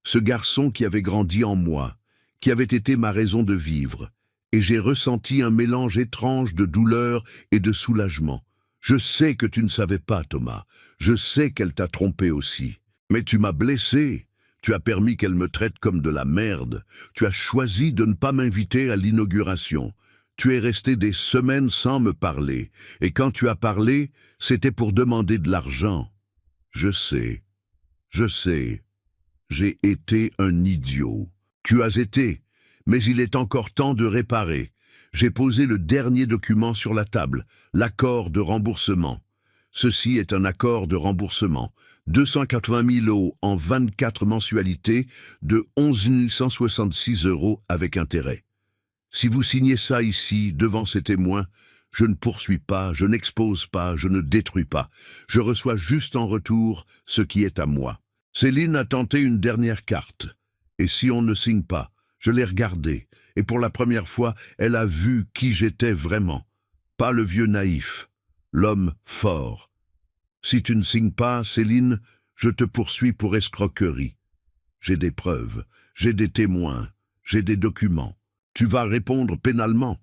Speaker 1: Ce garçon qui avait grandi en moi, qui avait été ma raison de vivre, et j'ai ressenti un mélange étrange de douleur et de soulagement. Je sais que tu ne savais pas, Thomas. Je sais qu'elle t'a trompé aussi. Mais tu m'as blessé. Tu as permis qu'elle me traite comme de la merde. Tu as choisi de ne pas m'inviter à l'inauguration. Tu es resté des semaines sans me parler. Et quand tu as parlé, c'était pour demander de l'argent. Je sais. Je sais. J'ai été un idiot. Tu as été. Mais il est encore temps de réparer. J'ai posé le dernier document sur la table, l'accord de remboursement. Ceci est un accord de remboursement. 280 000 € en 24 mensualités de 11 166 € avec intérêt. Si vous signez ça ici, devant ces témoins, je ne poursuis pas, je n'expose pas, je ne détruis pas. Je reçois juste en retour ce qui est à moi. Céline a tenté une dernière carte. Et si on ne signe pas, je l'ai regardée. Et pour la première fois, elle a vu qui j'étais vraiment. Pas le vieux naïf, l'homme fort. Si tu ne signes pas, Céline, je te poursuis pour escroquerie. J'ai des preuves, j'ai des témoins, j'ai des documents. Tu vas répondre pénalement.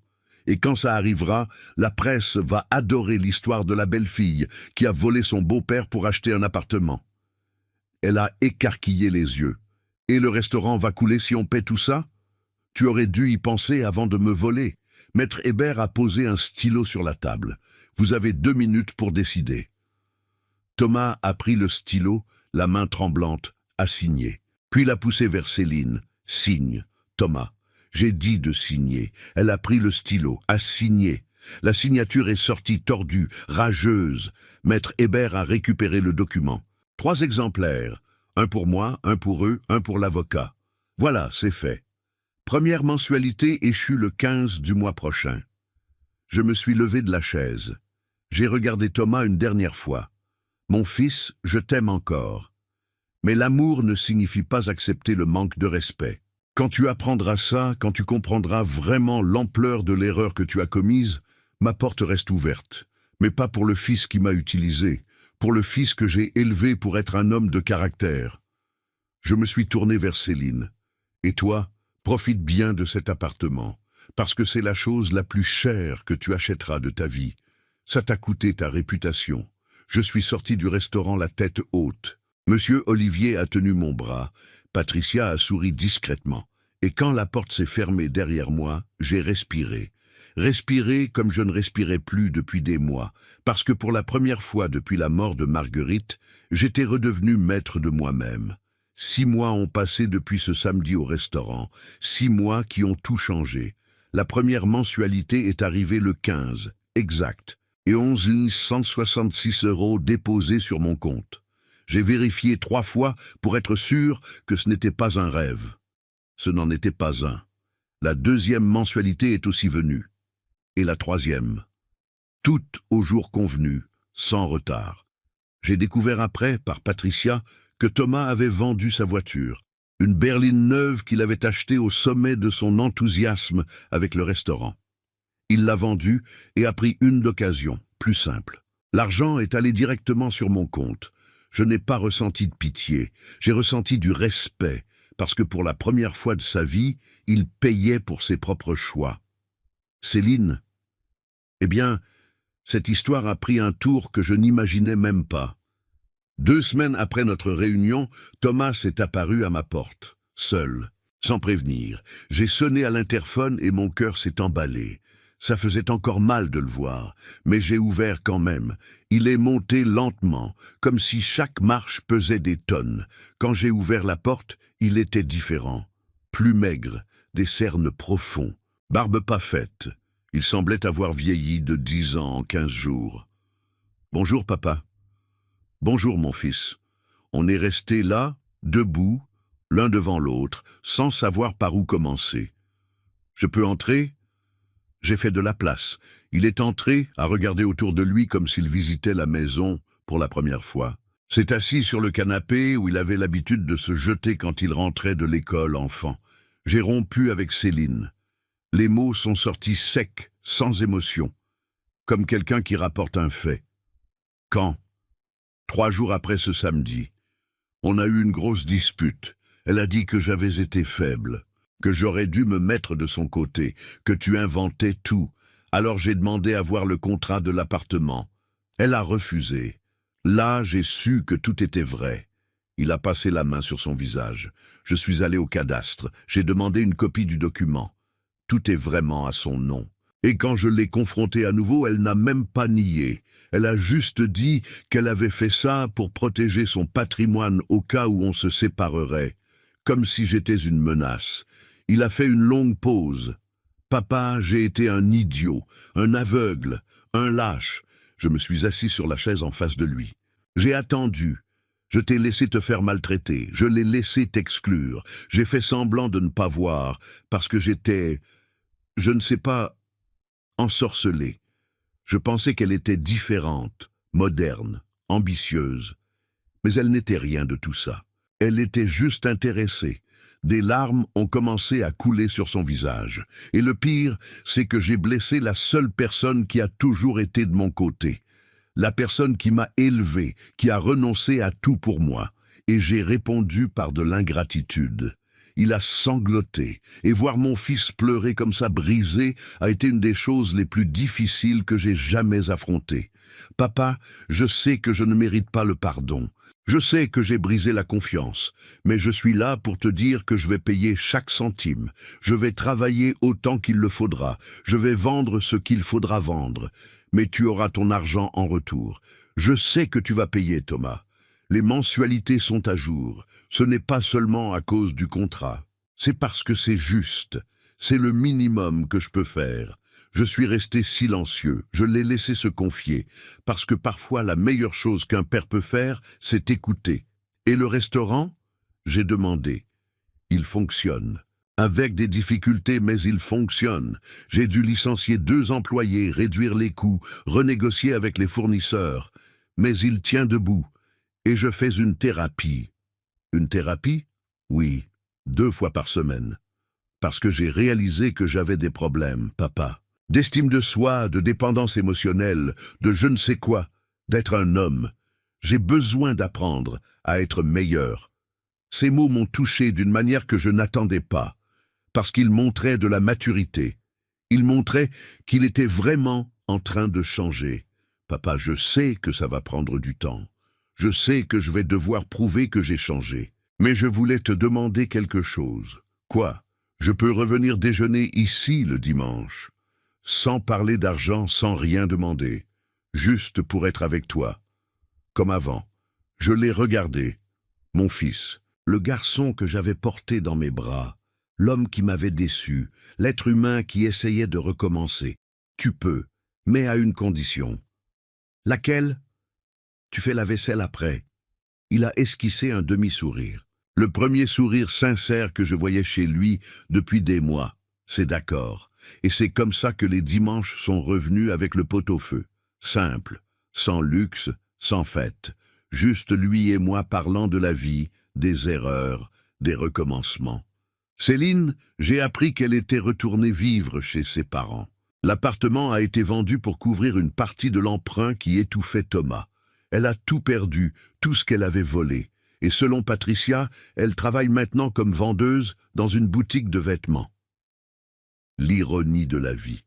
Speaker 1: Et quand ça arrivera, la presse va adorer l'histoire de la belle-fille qui a volé son beau-père pour acheter un appartement. Elle a écarquillé les yeux. Et le restaurant va couler si on paie tout ça? Tu aurais dû y penser avant de me voler. Maître Hébert a posé un stylo sur la table. Vous avez 2 minutes pour décider. Thomas a pris le stylo, la main tremblante, a signé. Puis l'a poussé vers Céline. Signe. Thomas. J'ai dit de signer. Elle a pris le stylo, a signé. La signature est sortie tordue, rageuse. Maître Hébert a récupéré le document. 3 exemplaires. Un pour moi, un pour eux, un pour l'avocat. Voilà, c'est fait. Première mensualité échue le 15 du mois prochain. Je me suis levé de la chaise. J'ai regardé Thomas une dernière fois. Mon fils, je t'aime encore. Mais l'amour ne signifie pas accepter le manque de respect. Quand tu apprendras ça, quand tu comprendras vraiment l'ampleur de l'erreur que tu as commise, ma porte reste ouverte. Mais pas pour le fils qui m'a utilisé, pour le fils que j'ai élevé pour être un homme de caractère. Je me suis tourné vers Céline. Et toi, profite bien de cet appartement, parce que c'est la chose la plus chère que tu achèteras de ta vie. Ça t'a coûté ta réputation. Je suis sorti du restaurant la tête haute. Monsieur Olivier a tenu mon bras. Patricia a souri discrètement. Et quand la porte s'est fermée derrière moi, j'ai respiré. Respiré comme je ne respirais plus depuis des mois, parce que pour la première fois depuis la mort de Marguerite, j'étais redevenu maître de moi-même. 6 mois ont passé depuis ce samedi au restaurant, 6 mois qui ont tout changé. La première mensualité est arrivée le 15, exact, et 11 166 € déposés sur mon compte. J'ai vérifié 3 fois pour être sûr que ce n'était pas un rêve. Ce n'en était pas un. La 2e mensualité est aussi venue. Et la 3e. Toutes au jour convenu, sans retard. J'ai découvert après, par Patricia, que Thomas avait vendu sa voiture, une berline neuve qu'il avait achetée au sommet de son enthousiasme avec le restaurant. Il l'a vendue et a pris une d'occasion, plus simple. L'argent est allé directement sur mon compte. Je n'ai pas ressenti de pitié, j'ai ressenti du respect, parce que pour la première fois de sa vie, il payait pour ses propres choix. Céline, eh bien, cette histoire a pris un tour que je n'imaginais même pas. 2 semaines après notre réunion, Thomas est apparu à ma porte, seul, sans prévenir. J'ai sonné à l'interphone et mon cœur s'est emballé. Ça faisait encore mal de le voir, mais j'ai ouvert quand même. Il est monté lentement, comme si chaque marche pesait des tonnes. Quand j'ai ouvert la porte, il était différent. Plus maigre, des cernes profonds, barbe pas faite. Il semblait avoir vieilli de 10 ans en 15 jours. « Bonjour, papa. »« Bonjour, mon fils. » On est restés là, debout, l'un devant l'autre, sans savoir par où commencer. « Je peux entrer ?» J'ai fait de la place. Il est entré, à regarder autour de lui comme s'il visitait la maison pour la première fois. S'est assis sur le canapé où il avait l'habitude de se jeter quand il rentrait de l'école enfant. J'ai rompu avec Céline. Les mots sont sortis secs, sans émotion, comme quelqu'un qui rapporte un fait. Quand? 3 jours après ce samedi. On a eu une grosse dispute. Elle a dit que j'avais été faible, que j'aurais dû me mettre de son côté, que tu inventais tout. Alors j'ai demandé à voir le contrat de l'appartement. Elle a refusé. Là, j'ai su que tout était vrai. Il a passé la main sur son visage. Je suis allé au cadastre. J'ai demandé une copie du document. Tout est vraiment à son nom. Et quand je l'ai confrontée à nouveau, elle n'a même pas nié. Elle a juste dit qu'elle avait fait ça pour protéger son patrimoine au cas où on se séparerait, comme si j'étais une menace. Il a fait une longue pause. Papa, j'ai été un idiot, un aveugle, un lâche. Je me suis assis sur la chaise en face de lui. J'ai attendu. Je t'ai laissé te faire maltraiter. Je l'ai laissé t'exclure. J'ai fait semblant de ne pas voir, parce que j'étais, je ne sais pas, ensorcelé. Je pensais qu'elle était différente, moderne, ambitieuse. Mais elle n'était rien de tout ça. Elle était juste intéressée. Des larmes ont commencé à couler sur son visage. Et le pire, c'est que j'ai blessé la seule personne qui a toujours été de mon côté. La personne qui m'a élevé, qui a renoncé à tout pour moi. Et j'ai répondu par de l'ingratitude. Il a sangloté, et voir mon fils pleurer comme ça brisé a été une des choses les plus difficiles que j'ai jamais affrontées. Papa, je sais que je ne mérite pas le pardon. Je sais que j'ai brisé la confiance, mais je suis là pour te dire que je vais payer chaque centime. Je vais travailler autant qu'il le faudra. Je vais vendre ce qu'il faudra vendre. Mais tu auras ton argent en retour. Je sais que tu vas payer, Thomas. Les mensualités sont à jour. Ce n'est pas seulement à cause du contrat. C'est parce que c'est juste. C'est le minimum que je peux faire. Je suis resté silencieux. Je l'ai laissé se confier. Parce que parfois, la meilleure chose qu'un père peut faire, c'est écouter. Et le restaurant? J'ai demandé. Il fonctionne. Avec des difficultés, mais il fonctionne. J'ai dû licencier 2 employés, réduire les coûts, renégocier avec les fournisseurs. Mais il tient debout. Et je fais une thérapie. Une thérapie? Oui, 2 fois par semaine. Parce que j'ai réalisé que j'avais des problèmes, papa. D'estime de soi, de dépendance émotionnelle, de je ne sais quoi, d'être un homme. J'ai besoin d'apprendre à être meilleur. Ces mots m'ont touché d'une manière que je n'attendais pas, parce qu'ils montraient de la maturité. Ils montraient qu'il était vraiment en train de changer. Papa, je sais que ça va prendre du temps. Je sais que je vais devoir prouver que j'ai changé. Mais je voulais te demander quelque chose. Quoi? Je peux revenir déjeuner ici le dimanche, sans parler d'argent, sans rien demander, juste pour être avec toi. Comme avant. Je l'ai regardé, mon fils, le garçon que j'avais porté dans mes bras, l'homme qui m'avait déçu, l'être humain qui essayait de recommencer. Tu peux, mais à une condition. Laquelle? Tu fais la vaisselle après. Il a esquissé un demi-sourire. Le premier sourire sincère que je voyais chez lui depuis des mois. C'est d'accord. Et c'est comme ça que les dimanches sont revenus avec le pot-au-feu. Simple, sans luxe, sans fête. Juste lui et moi parlant de la vie, des erreurs, des recommencements. Céline, j'ai appris qu'elle était retournée vivre chez ses parents. L'appartement a été vendu pour couvrir une partie de l'emprunt qui étouffait Thomas. Elle a tout perdu, tout ce qu'elle avait volé. Et selon Patricia, elle travaille maintenant comme vendeuse dans une boutique de vêtements. L'ironie de la vie.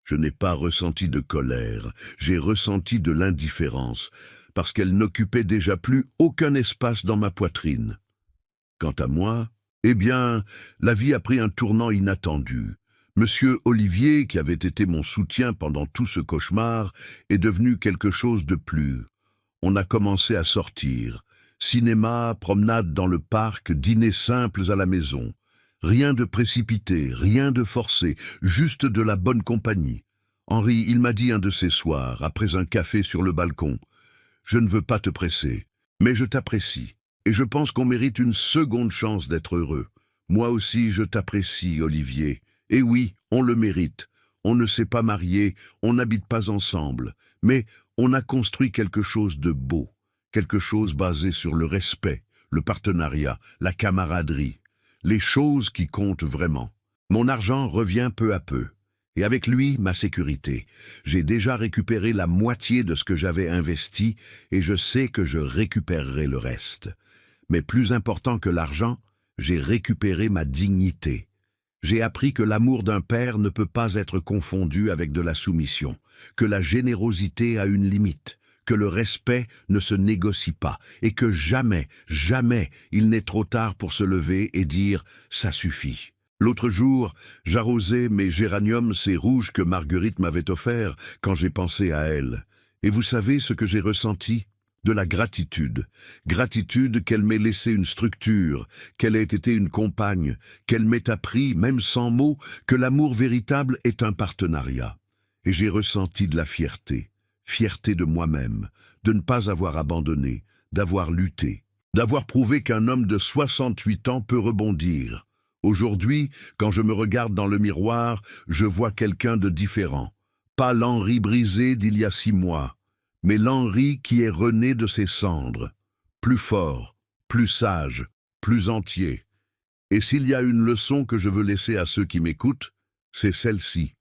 Speaker 1: Je n'ai pas ressenti de colère, j'ai ressenti de l'indifférence, parce qu'elle n'occupait déjà plus aucun espace dans ma poitrine. Quant à moi, eh bien, la vie a pris un tournant inattendu. Monsieur Olivier, qui avait été mon soutien pendant tout ce cauchemar, est devenu quelque chose de plus. On a commencé à sortir. Cinéma, promenade dans le parc, dîners simples à la maison. Rien de précipité, rien de forcé, juste de la bonne compagnie. Henri, il m'a dit un de ces soirs, après un café sur le balcon, « Je ne veux pas te presser, mais je t'apprécie, et je pense qu'on mérite une seconde chance d'être heureux. Moi aussi, je t'apprécie, Olivier. Et oui, on le mérite. On ne s'est pas marié, on n'habite pas ensemble, mais on a construit quelque chose de beau, quelque chose basé sur le respect, le partenariat, la camaraderie, les choses qui comptent vraiment. Mon argent revient peu à peu, Et avec lui, ma sécurité. J'ai déjà récupéré la moitié de ce que j'avais investi et je sais que je récupérerai le reste. Mais plus important que l'argent, j'ai récupéré ma dignité. J'ai appris que l'amour d'un père ne peut pas être confondu avec de la soumission, que la générosité a une limite, que le respect ne se négocie pas et que jamais, jamais il n'est trop tard pour se lever et dire « ça suffit ». L'autre jour, j'arrosais mes géraniums, ces rouges que Marguerite m'avait offerts quand j'ai pensé à elle. Et vous savez ce que j'ai ressenti? De la gratitude. Gratitude qu'elle m'ait laissé une structure, qu'elle ait été une compagne, qu'elle m'ait appris, même sans mots, que l'amour véritable est un partenariat. Et j'ai ressenti de la fierté. Fierté de moi-même, de ne pas avoir abandonné, d'avoir lutté, d'avoir prouvé qu'un homme de 68 ans peut rebondir. Aujourd'hui, quand je me regarde dans le miroir, je vois quelqu'un de différent. Pas l'Henri brisé d'il y a 6 mois, mais l'Henri qui est rené de ses cendres. Plus fort, plus sage, plus entier. Et s'il y a une leçon que je veux laisser à ceux qui m'écoutent, c'est celle-ci.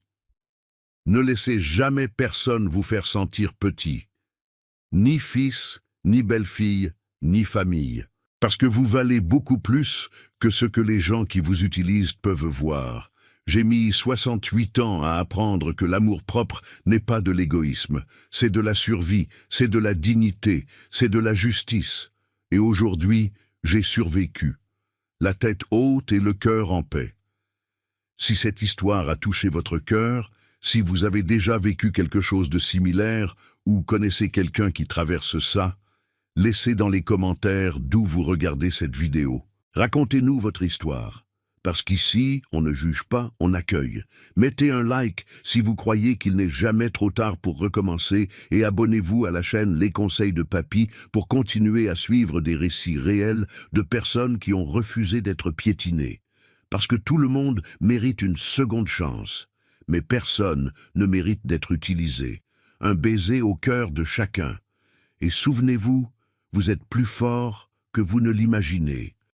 Speaker 1: Ne laissez jamais personne vous faire sentir petit. Ni fils, ni belle-fille, ni famille. Parce que vous valez beaucoup plus que ce que les gens qui vous utilisent peuvent voir. J'ai mis 68 ans à apprendre que l'amour-propre n'est pas de l'égoïsme, c'est de la survie, c'est de la dignité, c'est de la justice. Et aujourd'hui, j'ai survécu, la tête haute et le cœur en paix. Si cette histoire a touché votre cœur, si vous avez déjà vécu quelque chose de similaire ou connaissez quelqu'un qui traverse ça, laissez dans les commentaires d'où vous regardez cette vidéo. Racontez-nous votre histoire. Parce qu'ici, on ne juge pas, on accueille. Mettez un like si vous croyez qu'il n'est jamais trop tard pour recommencer et abonnez-vous à la chaîne Les Conseils de Papy pour continuer à suivre des récits réels de personnes qui ont refusé d'être piétinées. Parce que tout le monde mérite une seconde chance, mais personne ne mérite d'être utilisé. Un baiser au cœur de chacun. Et souvenez-vous, vous êtes plus fort que vous ne l'imaginez.